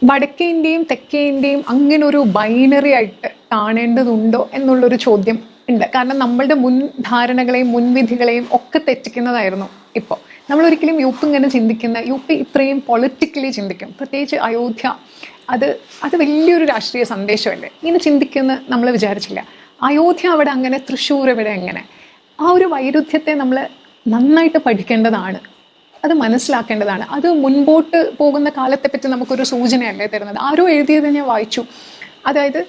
വടക്കേ ഇന്ത്യയും തെക്കേ ഇന്ത്യയും അങ്ങനെ ഒരു ബൈനറി ആയിട്ട് കാണേണ്ടതുണ്ടോ എന്നുള്ളൊരു ചോദ്യം ഉണ്ട്. കാരണം നമ്മളുടെ മുൻധാരണകളെയും മുൻവിധികളെയും ഒക്കെ തെറ്റിക്കുന്നതായിരുന്നു ഇപ്പോൾ. നമ്മളൊരിക്കലും യു പി ഇങ്ങനെ ചിന്തിക്കുന്ന, യു പി ഇത്രയും പൊളിറ്റിക്കലി ചിന്തിക്കും, പ്രത്യേകിച്ച് അയോധ്യ, അത് അത് വലിയൊരു രാഷ്ട്രീയ സന്ദേശമല്ലേ, ഇങ്ങനെ ചിന്തിക്കുന്ന നമ്മൾ വിചാരിച്ചില്ല. അയോധ്യ അവിടെ അങ്ങനെ, തൃശ്ശൂർ ഇവിടെ എങ്ങനെ, ആ ഒരു വൈരുദ്ധ്യത്തെ നമ്മൾ നന്നായിട്ട് പഠിക്കേണ്ടതാണ്, അത് മനസ്സിലാക്കേണ്ടതാണ്. അത് മുൻപോട്ട് പോകുന്ന കാലത്തെപ്പറ്റി നമുക്കൊരു സൂചനയല്ലേ തരുന്നത്. ആരോ എഴുതിയത് ഞാൻ വായിച്ചു, അതായത്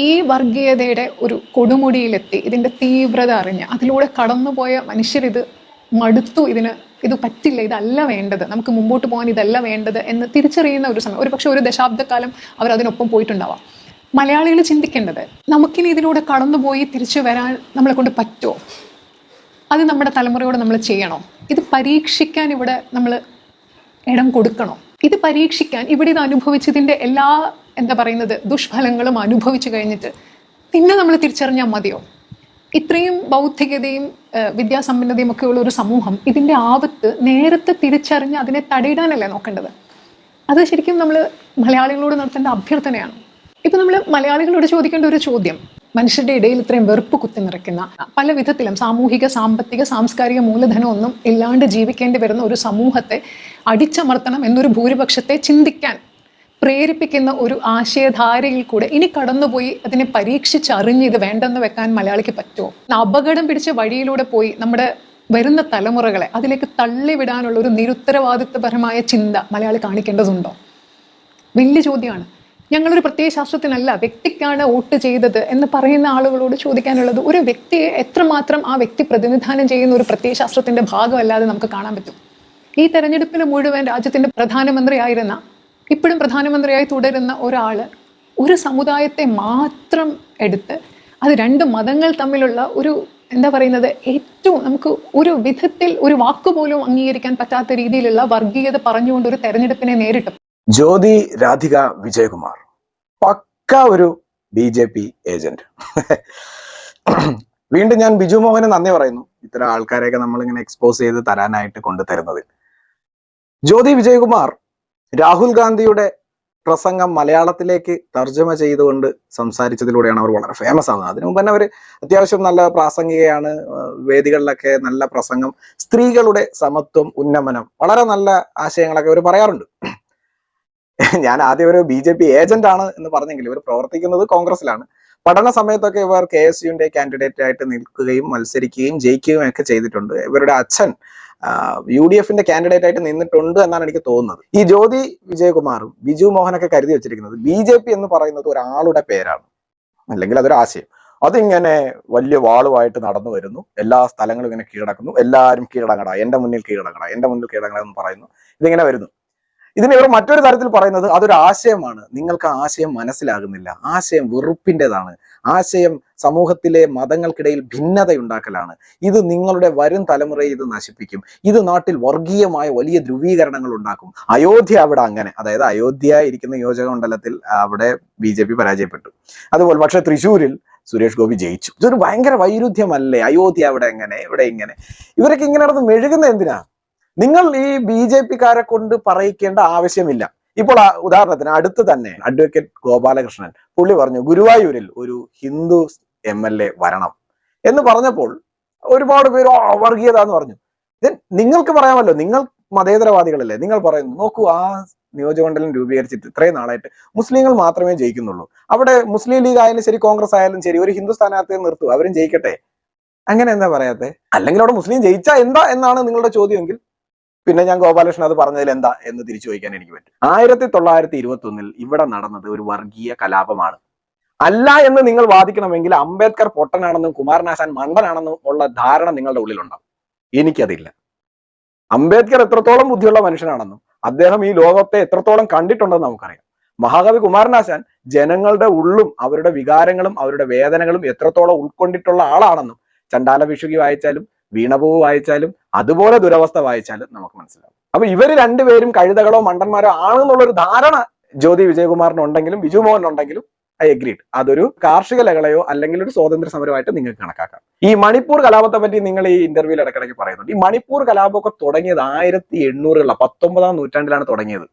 ഈ വർഗീയതയുടെ ഒരു കൊടുമുടിയിലെത്തി ഇതിൻ്റെ തീവ്രത അറിഞ്ഞ് അതിലൂടെ കടന്നുപോയ മനുഷ്യരിത് മടുത്തു, ഇത് പറ്റില്ല, ഇതല്ല വേണ്ടത്, നമുക്ക് മുമ്പോട്ട് പോകാൻ ഇതല്ല വേണ്ടത് എന്ന് തിരിച്ചറിയുന്ന ഒരു സമയം, ഒരു പക്ഷെ ഒരു ദശാബ്ദക്കാലം അവർ അതിനൊപ്പം പോയിട്ടുണ്ടാവാം. മലയാളികൾ ചിന്തിക്കേണ്ടത്, നമുക്കിനി ഇതിലൂടെ കടന്നുപോയി തിരിച്ചു വരാൻ നമ്മളെ കൊണ്ട് പറ്റുമോ, അത് നമ്മുടെ തലമുറയോട് നമ്മൾ ചെയ്യണോ, ഇത് പരീക്ഷിക്കാൻ ഇവിടെ നമ്മൾ ഇടം കൊടുക്കണോ, ഇത് പരീക്ഷിക്കാൻ ഇവിടെ ഇത് അനുഭവിച്ചതിൻ്റെ എല്ലാ ദുഷ്ഫലങ്ങളും അനുഭവിച്ചു കഴിഞ്ഞിട്ട് പിന്നെ നമ്മൾ തിരിച്ചറിഞ്ഞാൽ മതിയോ? ഇത്രയും ബൗദ്ധികതയും വിദ്യാസമ്പന്നതയും ഒക്കെ ഉള്ള ഒരു സമൂഹം ഇതിൻ്റെ ആപത്ത് നേരത്തെ തിരിച്ചറിഞ്ഞ് അതിനെ തടയിടാനല്ലേ നോക്കേണ്ടത്? അത് ശരിക്കും നമ്മൾ മലയാളികളോട് നടത്തേണ്ട അഭ്യർത്ഥനയാണ്. ഇപ്പം നമ്മൾ മലയാളികളോട് ചോദിക്കേണ്ട ഒരു ചോദ്യം, മനുഷ്യരുടെ ഇടയിൽ ഇത്രയും വെറുപ്പ് കുത്തി നിറയ്ക്കുന്ന, പല വിധത്തിലും സാമൂഹിക, സാമ്പത്തിക, സാംസ്കാരിക മൂലധനമൊന്നും ഇല്ലാണ്ട് ജീവിക്കേണ്ടി വരുന്ന ഒരു സമൂഹത്തെ അടിച്ചമർത്തണം എന്നൊരു ഭൂരിപക്ഷത്തെ ചിന്തിക്കാൻ പ്രേരിപ്പിക്കുന്ന ഒരു ആശയധാരയിൽ കൂടെ ഇനി കടന്നുപോയി അതിനെ പരീക്ഷിച്ചറിഞ്ഞ് ഇത് വേണ്ടെന്ന് വെക്കാൻ മലയാളിക്ക് പറ്റുമോ? അപകടം പിടിച്ച വഴിയിലൂടെ പോയി നമ്മുടെ വരുന്ന തലമുറകളെ അതിലേക്ക് തള്ളിവിടാനുള്ള ഒരു നിരുത്തരവാദിത്വപരമായ ചിന്ത മലയാളി കാണിക്കേണ്ടതുണ്ടോ? വലിയ ചോദ്യമാണ്. ഞങ്ങളൊരു പ്രത്യയശാസ്ത്രത്തിനല്ല, വ്യക്തിക്കാണ് വോട്ട് ചെയ്തത് എന്ന് പറയുന്ന ആളുകളോട് ചോദിക്കാനുള്ളത്, ഒരു വ്യക്തിയെ എത്രമാത്രം ആ വ്യക്തി പ്രതിനിധാനം ചെയ്യുന്ന ഒരു പ്രത്യയശാസ്ത്രത്തിന്റെ ഭാഗമല്ലാതെ നമുക്ക് കാണാൻ പറ്റും? ഈ തെരഞ്ഞെടുപ്പിന് മുഴുവൻ രാജ്യത്തിന്റെ പ്രധാനമന്ത്രി ആയിരുന്ന, ഇപ്പോഴും പ്രധാനമന്ത്രിയായി തുടരുന്ന ഒരാള് ഒരു സമുദായത്തെ മാത്രം എടുത്ത് അത് രണ്ട് മതങ്ങൾ തമ്മിലുള്ള ഒരു ഏറ്റവും നമുക്ക് ഒരു വിധത്തിൽ ഒരു വാക്കുപോലും അംഗീകരിക്കാൻ പറ്റാത്ത രീതിയിലുള്ള വർഗീയത പറഞ്ഞുകൊണ്ട് ഒരു തെരഞ്ഞെടുപ്പിനെ നേരിട്ടു. ജ്യോതി രാധിക വിജയകുമാർ പക്ക ഒരു BJP ഏജന്റ്. വീണ്ടും ഞാൻ ബിജു മോഹന് നന്ദി പറയുന്നു, ഇത്തരം ആൾക്കാരെയൊക്കെ നമ്മളിങ്ങനെ എക്സ്പോസ് ചെയ്ത് തരാനായിട്ട് കൊണ്ടുതരുന്നതിൽ. ജ്യോതി വിജയകുമാർ രാഹുൽ ഗാന്ധിയുടെ പ്രസംഗം മലയാളത്തിലേക്ക് തർജ്ജമ ചെയ്തുകൊണ്ട് സംസാരിച്ചതിലൂടെയാണ് അവർ വളരെ ഫേമസ് ആവുന്നത്. അതിനു മുമ്പ് തന്നെ അവർ അത്യാവശ്യം നല്ല പ്രാസംഗികയാണ്, വേദികളിലൊക്കെ നല്ല പ്രസംഗം, സ്ത്രീകളുടെ സമത്വം, ഉന്നമനം, വളരെ നല്ല ആശയങ്ങളൊക്കെ അവർ പറയാറുണ്ട്. ഞാൻ ആദ്യം ഒരു BJP ഏജന്റ് ആണ് എന്ന് പറഞ്ഞെങ്കിൽ ഇവർ പ്രവർത്തിക്കുന്നത് കോൺഗ്രസിലാണ്. പഠന സമയത്തൊക്കെ ഇവർ KSUവിന്റെ കാൻഡിഡേറ്റ് ആയിട്ട് നിൽക്കുകയും മത്സരിക്കുകയും ജയിക്കുകയും ഒക്കെ ചെയ്തിട്ടുണ്ട്. ഇവരുടെ അച്ഛൻ UDFന്റെ കാൻഡിഡേറ്റ് ആയിട്ട് നിന്നിട്ടുണ്ട് എന്നാണ് എനിക്ക് തോന്നുന്നത്. ഈ ജ്യോതി വിജയകുമാറും ബിജു മോഹനൊക്കെ കരുതി വെച്ചിരിക്കുന്നത് BJP എന്ന് പറയുന്നത് ഒരാളുടെ പേരാണ്, അല്ലെങ്കിൽ അതൊരു ആശയം. അതിങ്ങനെ വലിയ വാളുമായിട്ട് നടന്നു വരുന്നു, എല്ലാ സ്ഥലങ്ങളും ഇങ്ങനെ കീഴടക്കുന്നു, എല്ലാവരും കീഴടങ്ങട, എന്റെ മുന്നിൽ കീഴടങ്ങട, എന്റെ മുന്നിൽ കീഴടങ്ങട എന്ന് പറയുന്നു. ഇതിങ്ങനെ വരുന്നു. ഇതിനെ ഇവർ മറ്റൊരു തരത്തിൽ പറയുന്നത് അതൊരു ആശയമാണ്, നിങ്ങൾക്ക് ആ ആശയം മനസ്സിലാകുന്നില്ല, ആശയം വെറുപ്പിൻ്റെതാണ്, ആശയം സമൂഹത്തിലെ മതങ്ങൾക്കിടയിൽ ഭിന്നതയുണ്ടാക്കലാണ്, ഇത് നിങ്ങളുടെ വരും തലമുറയെ ഇത് നശിപ്പിക്കും, ഇത് നാട്ടിൽ വർഗീയമായ വലിയ ധ്രുവീകരണങ്ങൾ ഉണ്ടാക്കും. അയോധ്യ അവിടെ അങ്ങനെ, അതായത് അയോധ്യ ഇരിക്കുന്ന നിയോജക മണ്ഡലത്തിൽ അവിടെ BJP പരാജയപ്പെട്ടു. അതുപോലെ പക്ഷെ തൃശ്ശൂരിൽ സുരേഷ് ഗോപി ജയിച്ചു. ഇതൊരു ഭയങ്കര വൈരുദ്ധ്യമല്ലേ? അയോധ്യ അവിടെ എങ്ങനെ, ഇവിടെ ഇങ്ങനെ, ഇവരൊക്കെ ഇങ്ങനെ നടന്ന് മെഴുകുന്ന എന്തിനാ? നിങ്ങൾ ഈ BJPക്കാരെ കൊണ്ട് പറയിക്കേണ്ട ആവശ്യമില്ല. ഇപ്പോൾ ഉദാഹരണത്തിന് അടുത്ത് തന്നെ അഡ്വക്കേറ്റ് ഗോപാലകൃഷ്ണൻ പുള്ളി പറഞ്ഞു ഗുരുവായൂരിൽ ഒരു ഹിന്ദു MLA വരണം എന്ന് പറഞ്ഞപ്പോൾ ഒരുപാട് പേര് വർഗീയത എന്ന് പറഞ്ഞു. നിങ്ങൾക്ക് പറയാമല്ലോ, നിങ്ങൾ മതേതരവാദികളല്ലേ, നിങ്ങൾ പറയുന്നു നോക്കൂ, ആ നിയോജകമണ്ഡലം രൂപീകരിച്ചിട്ട് ഇത്രയും നാളായിട്ട് മുസ്ലിങ്ങൾ മാത്രമേ ജയിക്കുന്നുള്ളൂ, അവിടെ മുസ്ലിം ലീഗ് ആയാലും ശരി കോൺഗ്രസ് ആയാലും ശരി ഒരു ഹിന്ദു സ്ഥാനാർത്ഥിയെ നിർത്തൂ, അവരും ജയിക്കട്ടെ. അങ്ങനെ എന്താ പറയാത്തെ? അല്ലെങ്കിൽ അവിടെ മുസ്ലിം ജയിച്ചാ എന്താ എന്നാണ് നിങ്ങളുടെ ചോദ്യമെങ്കിൽ പിന്നെ ഞാൻ ഗോപാലകൃഷ്ണൻ അത് പറഞ്ഞതിൽ എന്താ എന്ന് തിരിച്ചു ചോദിക്കാൻ എനിക്ക് പറ്റും. 1921 ഇവിടെ നടന്നത് ഒരു വർഗീയ കലാപമാണ്. അല്ല എന്ന് നിങ്ങൾ വാദിക്കണമെങ്കിൽ അംബേദ്കർ പൊട്ടനാണെന്നും കുമാരനാശാൻ മണ്ടനാണെന്നും ഉള്ള ധാരണ നിങ്ങളുടെ ഉള്ളിലുണ്ടാവും. എനിക്കതില്ല. അംബേദ്കർ എത്രത്തോളം ബുദ്ധിയുള്ള മനുഷ്യനാണെന്നും അദ്ദേഹം ഈ ലോകത്തെ എത്രത്തോളം കണ്ടിട്ടുണ്ടെന്ന് നമുക്കറിയാം. മഹാകവി കുമാരനാശാൻ ജനങ്ങളുടെ ഉള്ളും അവരുടെ വികാരങ്ങളും അവരുടെ വേദനകളും എത്രത്തോളം ഉൾക്കൊണ്ടിട്ടുള്ള ആളാണെന്നും ചണ്ടാല ഭിക്ഷുകി വായിച്ചാലും വീണപൂവ് വായിച്ചാലും അതുപോലെ ദുരവസ്ഥ വായിച്ചാലും നമുക്ക് മനസ്സിലാവും. അപ്പൊ ഇവര് രണ്ടുപേരും കഴുതകളോ മണ്ടന്മാരോ ആണെന്നുള്ളൊരു ധാരണ ജ്യോതി വിജയകുമാറിനുണ്ടെങ്കിലും ബിജു മോഹനുണ്ടെങ്കിലും ഐ അഗ്രീഡ്, അതൊരു കാർഷിക ലഹളയോ അല്ലെങ്കിൽ ഒരു സ്വാതന്ത്ര്യ സമരമായിട്ട് നിങ്ങൾക്ക് കണക്കാക്കാം. ഈ മണിപ്പൂർ കലാപത്തെ പറ്റി നിങ്ങൾ ഈ ഇന്റർവ്യൂവിൽ ഇടയ്ക്കിടയ്ക്ക് പറയുന്നുണ്ട്. ഈ മണിപ്പൂർ കലാപമൊക്കെ തുടങ്ങിയത് 1800 19-ാം നൂറ്റാണ്ടിലാണ് തുടങ്ങിയത്.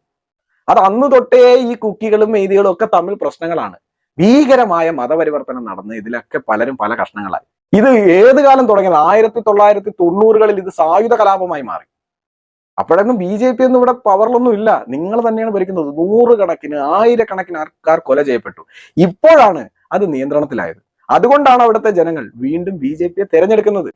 അത് അന്ന് തൊട്ടേ ഈ കുക്കികളും മെയ്തികളും ഒക്കെ തമ്മിൽ പ്രശ്നങ്ങളാണ്. ഭീകരമായ മതപരിവർത്തനം നടന്ന് ഇതിലൊക്കെ പലരും പല കഷ്ണങ്ങളായി. ഇത് ഏത് കാലം തുടങ്ങിയത്? 1990-കളിൽ ഇത് സായുധ കലാപമായി മാറി. അപ്പോഴൊന്നും BJP ഒന്നും ഇവിടെ പവറിലൊന്നും ഇല്ല. നിങ്ങൾ തന്നെയാണ് ഭരിക്കുന്നത്. 100 കണക്കിന് 1000 ആൾക്കാർ കൊല ചെയ്യപ്പെട്ടു. ഇപ്പോഴാണ് അത് നിയന്ത്രണത്തിലായത്. അതുകൊണ്ടാണ് അവിടുത്തെ ജനങ്ങൾ വീണ്ടും BJPയെ തെരഞ്ഞെടുക്കുന്നത്.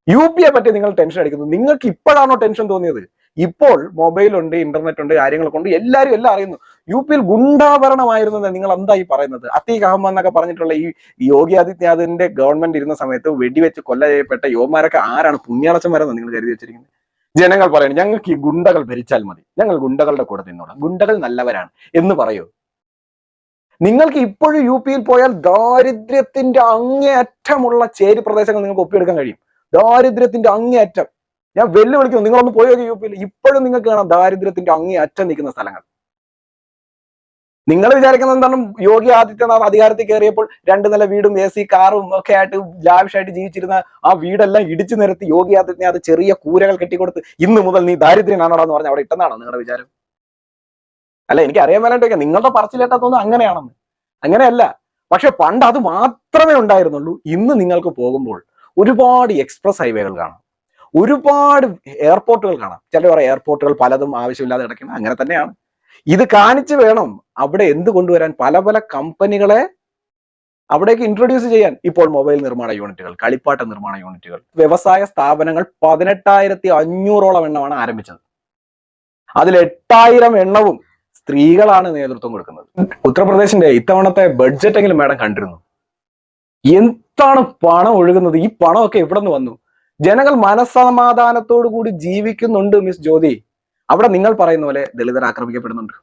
UP പറ്റി നിങ്ങൾ ടെൻഷൻ അടിക്കുന്നത്. നിങ്ങൾക്ക് ഇപ്പോഴാണോ ടെൻഷൻ തോന്നിയത്? ഇപ്പോൾ മൊബൈലുണ്ട്, ഇന്റർനെറ്റ് ഉണ്ട്, കാര്യങ്ങളൊക്കെ ഉണ്ട്, എല്ലാവരും എല്ലാം അറിയുന്നു. UP ഗുണ്ടാഭരണമായിരുന്നു. നിങ്ങൾ എന്തായി പറയുന്നത്? അത്തീഖ് അഹമ്മദ് എന്നൊക്കെ പറഞ്ഞിട്ടുള്ള ഈ യോഗി ആദിത്യനാഥിന്റെ ഗവൺമെന്റ് ഇരുന്ന സമയത്ത് വെടിവെച്ച് കൊല്ല ചെയ്യപ്പെട്ട യുവമാരൊക്കെ ആരാണ്? പുണ്യാളച്ചന്മാരെന്ന് നിങ്ങൾ കരുതി വെച്ചിരിക്കുന്നത്? ജനങ്ങൾ പറയുന്നത് ഞങ്ങൾക്ക് ഈ ഗുണ്ടകൾ ഭരിച്ചാൽ മതി, ഞങ്ങൾ ഗുണ്ടകളുടെ കൂടെ നിന്നോളാം, ഗുണ്ടകൾ നല്ലവരാണ് എന്ന് പറയൂ. നിങ്ങൾക്ക് ഇപ്പോഴും UP പോയാൽ ദാരിദ്ര്യത്തിന്റെ അങ്ങേയറ്റമുള്ള ചേരി പ്രദേശങ്ങൾ നിങ്ങൾക്ക് ഒപ്പിയെടുക്കാൻ കഴിയും. ദാരിദ്ര്യത്തിന്റെ അങ്ങേയറ്റം. ഞാൻ വെല്ലുവിളിക്കുന്നു, നിങ്ങളൊന്ന് പോയോ UP ഇപ്പോഴും നിങ്ങൾക്ക് കാണാം ദാരിദ്ര്യത്തിന്റെ അങ്ങേയറ്റം നിൽക്കുന്ന സ്ഥലങ്ങൾ. നിങ്ങൾ വിചാരിക്കുന്നത് എന്താണ്? യോഗി ആദിത്യനാഥ് അധികാരത്തിൽ കയറിയപ്പോൾ 2 നില വീടും AC കാറും ഒക്കെ ആയിട്ട് ലാവിഷായിട്ട് ജീവിച്ചിരുന്ന ആ വീടെല്ലാം ഇടിച്ചു നിരത്തി യോഗി ആദിത്യനാഥ് ചെറിയ കൂരകൾ കെട്ടിക്കൊടുത്ത് ഇന്ന് മുതൽ നീ ദാരിദ്ര്യനാണോ എന്ന് പറഞ്ഞ് അവിടെ ഇട്ടെന്നാണോ നിങ്ങളുടെ വിചാരം? അല്ല, എനിക്ക് അറിയാൻ മേലായിട്ടൊക്കെ നിങ്ങളുടെ പറച്ചിലേട്ടാ തോന്നുന്നു അങ്ങനെയാണെന്ന്. അങ്ങനെയല്ല. പക്ഷെ പണ്ട് അത് മാത്രമേ ഉണ്ടായിരുന്നുള്ളൂ. ഇന്ന് നിങ്ങൾക്ക് പോകുമ്പോൾ ഒരുപാട് എക്സ്പ്രസ് ഹൈവേകൾ കാണാം, ഒരുപാട് എയർപോർട്ടുകൾ കാണാം. ചിലർ പറയാം എയർപോർട്ടുകൾ പലതും ആവശ്യമില്ലാതെ കിടക്കുന്നത്. അങ്ങനെ തന്നെയാണ്. ഇത് കാണിച്ചു വേണം അവിടെ എന്ത് കൊണ്ടുവരാൻ, പല പല കമ്പനികളെ അവിടേക്ക് ഇൻട്രൊഡ്യൂസ് ചെയ്യാൻ. ഇപ്പോൾ മൊബൈൽ നിർമ്മാണ യൂണിറ്റുകൾ, കളിപ്പാട്ട നിർമ്മാണ യൂണിറ്റുകൾ, വ്യവസായ സ്ഥാപനങ്ങൾ 18,500ഓളം എണ്ണമാണ് ആരംഭിച്ചത്. അതിൽ 8,000 എണ്ണവും സ്ത്രീകളാണ് നേതൃത്വം കൊടുക്കുന്നത്. ഉത്തർപ്രദേശിന്റെ ഇത്തവണത്തെ ബഡ്ജറ്റ് എങ്കിലും മാഡം കണ്ടിരുന്നു? എന്താണ് പണം ഒഴുകുന്നത്? ഈ പണമൊക്കെ എവിടെ നിന്ന് വന്നു? ജനങ്ങൾ മനസ്സമാധാനത്തോടു കൂടി ജീവിക്കുന്നുണ്ട് മിസ് ജ്യോതി. അവിടെ നിങ്ങൾ പറയുന്ന പോലെ ദളിതർ ആക്രമിക്കപ്പെടുന്നുണ്ട്.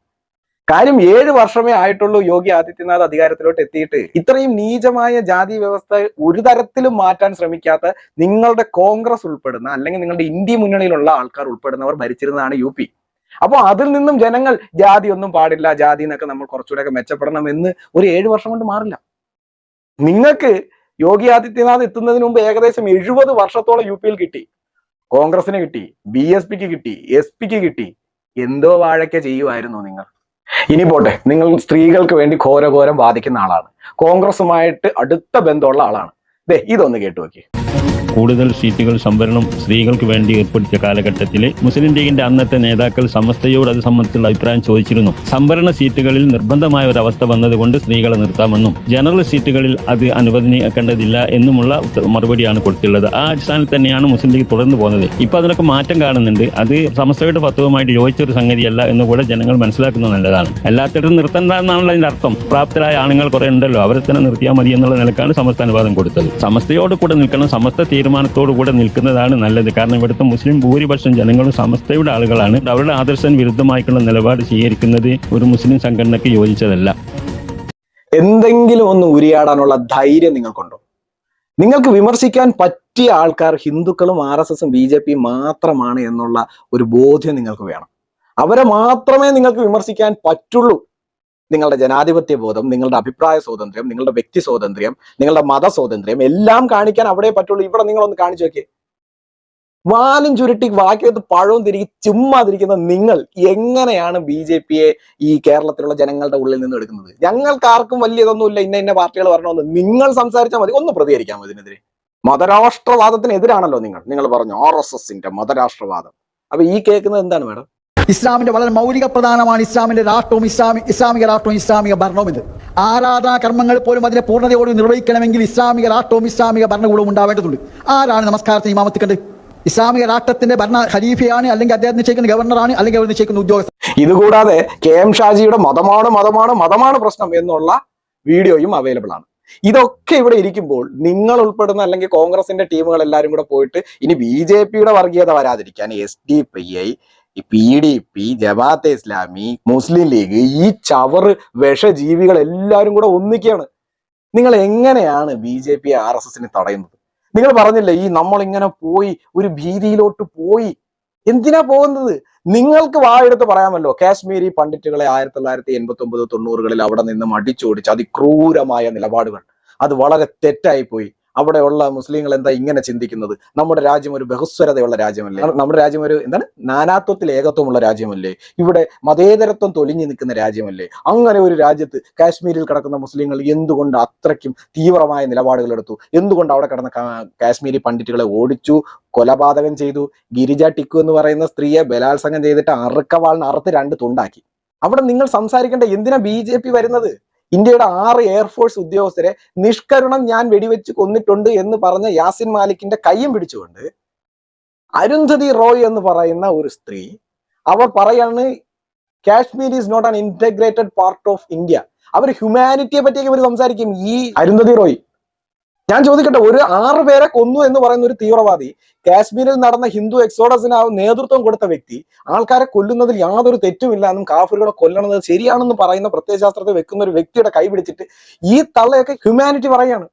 കാര്യം 7 വർഷമേ ആയിട്ടുള്ളൂ യോഗി ആദിത്യനാഥ് അധികാരത്തിലോട്ട് എത്തിയിട്ട്. ഇത്രയും നീചമായ ജാതി വ്യവസ്ഥ ഒരു തരത്തിലും മാറ്റാൻ ശ്രമിക്കാത്ത നിങ്ങളുടെ കോൺഗ്രസ് ഉൾപ്പെടുന്ന, അല്ലെങ്കിൽ നിങ്ങളുടെ ഇന്ത്യ മുന്നണിയിലുള്ള ആൾക്കാർ ഉൾപ്പെടുന്നവർ ഭരിച്ചിരുന്നതാണ് UP. അപ്പോൾ അതിൽ നിന്നും ജനങ്ങൾ ജാതി ഒന്നും പാടില്ല, ജാതി എന്നൊക്കെ നമ്മൾ കുറച്ചുകൂടെയൊക്കെ മെച്ചപ്പെടണം എന്ന് ഒരു 7 വർഷം കൊണ്ട് മാറില്ല. നിങ്ങൾക്ക് യോഗി ആദിത്യനാഥ് എത്തുന്നതിന് മുമ്പ് ഏകദേശം 70 വർഷത്തോളം UP കിട്ടി. കോൺഗ്രസിന് കിട്ടി, BSPക്ക് കിട്ടി, SP കിട്ടി. എന്തോ വാഴയ്ക്ക ചെയ്യുമായിരുന്നു നിങ്ങൾ. ഇനി പോട്ടെ, നിങ്ങൾ സ്ത്രീകൾക്ക് വേണ്ടി ഘോരഘോരം വാദിക്കുന്ന ആളാണ്, കോൺഗ്രസുമായിട്ട് അടുത്ത ബന്ധമുള്ള ആളാണ്. ഇതൊന്ന് കേട്ടു നോക്കി. കൂടുതൽ സീറ്റുകൾ സംവരണം സ്ത്രീകൾക്ക് വേണ്ടി ഏർപ്പെടുത്തിയ കാലഘട്ടത്തിൽ മുസ്ലിം ലീഗിന്റെ അന്നത്തെ നേതാക്കൾ സമസ്തയോട് അത് സംബന്ധിച്ചുള്ള അഭിപ്രായം ചോദിച്ചിരുന്നു. സംവരണ സീറ്റുകളിൽ നിർബന്ധമായ ഒരു അവസ്ഥ വന്നതുകൊണ്ട് സ്ത്രീകളെ നിർത്താമെന്നും ജനറൽ സീറ്റുകളിൽ അത് അനുവദനീയാക്കേണ്ടതില്ല എന്നുമുള്ള മറുപടിയാണ് കൊടുത്തുള്ളത്. ആ അടിസ്ഥാനത്തിൽ തന്നെയാണ് മുസ്ലിം ലീഗ് തുടർന്നു പോകുന്നത്. ഇപ്പൊ അതിനൊക്കെ മാറ്റം കാണുന്നുണ്ട്. അത് സമസ്തയുടെ തത്വവുമായിട്ട് യോജിച്ചൊരു സംഗതിയല്ല എന്ന് കൂടെ ജനങ്ങൾ മനസ്സിലാക്കുന്നത് നല്ലതാണ്. എല്ലാത്തിടത്തും നിർത്തേണ്ടെന്നാണല്ലോ അതിന്റെ അർത്ഥം. പ്രാപ്തരായ ആണുങ്ങൾ കുറെ ഉണ്ടല്ലോ, അവരെ തന്നെ നിർത്തിയാൽ മതി എന്നുള്ള നിലക്കാണ് സമസ്ത അനുവാദം കൊടുത്തത്. സമസ്തയോട് കൂടെ നിൽക്കണം, സമസ്ത തീരുമാനത്തോടു കൂടെ നിൽക്കുന്നതാണ് നല്ലത്. കാരണം ഇവിടുത്തെ മുസ്ലിം ഭൂരിപക്ഷം ജനങ്ങളും സമസ്തയുടെ ആളുകളാണ്. അവരുടെ ആദർശത്തിന് വിരുദ്ധമായിട്ടുള്ള നിലപാട് സ്വീകരിക്കുന്നത് ഒരു മുസ്ലിം സംഘടനയ്ക്ക് യോജിച്ചതല്ല. എന്തെങ്കിലും ഒന്ന് ഉരിയാടാനുള്ള ധൈര്യം നിങ്ങൾക്കുണ്ടോ? നിങ്ങൾക്ക് വിമർശിക്കാൻ പറ്റിയ ആൾക്കാർ ഹിന്ദുക്കളും RSSും BJPയും മാത്രമാണ് എന്നുള്ള ഒരു ബോധ്യം നിങ്ങൾക്ക് വേണം. അവരെ മാത്രമേ നിങ്ങൾക്ക് വിമർശിക്കാൻ പറ്റുള്ളൂ. നിങ്ങളുടെ ജനാധിപത്യ ബോധം, നിങ്ങളുടെ അഭിപ്രായ സ്വാതന്ത്ര്യം, നിങ്ങളുടെ വ്യക്തി സ്വാതന്ത്ര്യം, നിങ്ങളുടെ മത സ്വാതന്ത്ര്യം എല്ലാം കാണിക്കാൻ അവിടെ പറ്റുള്ളൂ. ഇവിടെ നിങ്ങളൊന്ന് കാണിച്ചു നോക്കിയേ. വാലും ചുരുട്ടി വാക്കിയത്ത് പഴവും തിരികെ ചുമ്മാതിരിക്കുന്ന നിങ്ങൾ എങ്ങനെയാണ് BJPയെ ഈ കേരളത്തിലുള്ള ജനങ്ങളുടെ ഉള്ളിൽ നിന്ന് എടുക്കുന്നത്? ഞങ്ങൾക്ക് ആർക്കും വലിയതൊന്നുമില്ല, ഇന്ന പാർട്ടികൾ വരണമെന്ന് നിങ്ങൾ സംസാരിച്ചാൽ മതി. ഒന്ന് പ്രതികരിക്കാമോ ഇതിനെതിരെ? മതരാഷ്ട്രവാദത്തിനെതിരാണല്ലോ നിങ്ങൾ പറഞ്ഞു, RSSന്റെ മതരാഷ്ട്രവാദം. അപ്പൊ ഈ കേൾക്കുന്നത് എന്താണ് മാഡം? ഇസ്ലാമിന്റെ വളരെ മൗലിക പ്രധാനമാണ് ഇസ്ലാമിന്റെ രാഷ്ട്രവും ഇസ്ലാമിക രാഷ്ട്രവും ഇസ്ലാമിക ഭരണവും. ഇത് ആരാധനാ കർമ്മങ്ങൾ പോലും അതിനെ പൂർണ്ണതയോട് നിർവഹിക്കണമെങ്കിൽ ഇസ്ലാമിക രാഷ്ട്രവും ഇസ്ലാമിക ഭരണകൂടവും ഉണ്ടാവേണ്ടതുണ്ട്. ആരാണ് നമസ്കാരത്തിന് ഇമാമത്തിക്കണ്ട്? ഇസ്ലാമിക രാഷ്ട്രത്തിന്റെ ഭരണ ഖലീഫയാണ്, അല്ലെങ്കിൽ അദ്ദേഹം നിശ്ചയിക്കുന്ന ഗവർണറാണ്, അല്ലെങ്കിൽ അവർ നിശ്ചയിക്കുന്ന ഉദ്യോഗസ്ഥർ. ഇതുകൂടാതെ KM ഷാജിയുടെ മതമാണ് പ്രശ്നം എന്നുള്ള വീഡിയോയും അവൈലബിൾ ആണ്. ഇതൊക്കെ ഇവിടെ ഇരിക്കുമ്പോൾ നിങ്ങൾ ഉൾപ്പെടുന്ന, അല്ലെങ്കിൽ കോൺഗ്രസിന്റെ ടീമുകൾ എല്ലാവരും കൂടെ പോയിട്ട് ഇനി BJPയുടെ വർഗീയത വരാതിരിക്കാൻ SDPI, PDP, ജമാഅത്തെ ഇസ്ലാമി, മുസ്ലിം ലീഗ്, ഈ ചവറ് വിഷജീവികൾ എല്ലാവരും കൂടെ ഒന്നിക്കുകയാണ്. നിങ്ങൾ എങ്ങനെയാണ് BJPയെ RSSനെ തടയുന്നത്? നിങ്ങൾ പറഞ്ഞില്ലേ ഈ നമ്മളിങ്ങനെ പോയി ഒരു ഭീതിയിലോട്ട് പോയി. എന്തിനാ പോകുന്നത്? നിങ്ങൾക്ക് വായെടുത്ത് പറയാമല്ലോ, കാശ്മീരി പണ്ഡിറ്റുകളെ 1989-90കളിൽ അവിടെ നിന്നും അടിച്ചോടിച്ച് അതിക്രൂരമായ നിലപാടുകൾ, അത് വളരെ തെറ്റായി പോയി. അവിടെയുള്ള മുസ്ലിങ്ങൾ എന്താ ഇങ്ങനെ ചിന്തിക്കുന്നത്? നമ്മുടെ രാജ്യം ഒരു ബഹുസ്വരതയുള്ള രാജ്യമല്ലേ? നമ്മുടെ രാജ്യം ഒരു നാനാത്വത്തിൽ ഏകത്വമുള്ള രാജ്യമല്ലേ? ഇവിടെ മതേതരത്വം തൊലിഞ്ഞു നിൽക്കുന്ന രാജ്യമല്ലേ? അങ്ങനെ ഒരു രാജ്യത്ത് കാശ്മീരിൽ കിടക്കുന്ന മുസ്ലിങ്ങൾ എന്തുകൊണ്ട് അത്രയ്ക്കും തീവ്രമായ നിലപാടുകൾ എടുത്തു? എന്തുകൊണ്ട് അവിടെ കിടന്ന കാശ്മീരി പണ്ഡിറ്റുകളെ ഓടിച്ചു, കൊലപാതകം ചെയ്തു? ഗിരിജ ടിക്കു എന്ന് പറയുന്ന സ്ത്രീയെ ബലാത്സംഗം ചെയ്തിട്ട് അറുക്കവാളിന് അറുത്ത് 2 തുണ്ടാക്കി. അവിടെ നിങ്ങൾ സംസാരിക്കേണ്ട എന്തിനാ BJP വരുന്നത്? ഇന്ത്യയുടെ 6 എയർഫോഴ്സ് ഉദ്യോഗസ്ഥരെ നിഷ്കരുണം ഞാൻ വെടിവെച്ച് കൊന്നിട്ടുണ്ട് എന്ന് പറഞ്ഞ യാസിൻ മാലിക്കിന്റെ കയ്യും പിടിച്ചുകൊണ്ട് അരുന്ധതി റോയ് എന്ന് പറയുന്ന ഒരു സ്ത്രീ അവർ പറയാണ് Kashmir is not an integrated part of India. അവർ ഹ്യൂമാനിറ്റിയെ പറ്റിയൊക്കെ ഇവർ സംസാരിക്കും. ഈ അരുന്ധതി റോയ്, ഞാൻ ചോദിക്കട്ടെ, ഒരു 6 പേരെ കൊന്നു എന്ന് പറയുന്ന ഒരു തീവ്രവാദി, കാശ്മീരിൽ നടന്ന ഹിന്ദു എക്സോഡസിന് നേതൃത്വം കൊടുത്ത വ്യക്തി, ആൾക്കാരെ കൊല്ലുന്നതിൽ യാതൊരു തെറ്റുമില്ല എന്നും കാഫിറുകളെ കൊല്ലണത് ശരിയാണെന്നും പറയുന്ന പ്രത്യയശാസ്ത്രത്തെ വെക്കുന്ന ഒരു വ്യക്തിയുടെ കൈ പിടിച്ചിട്ട് ഈ തള്ളയൊക്കെ ഹ്യൂമാനിറ്റി പറയാണ്.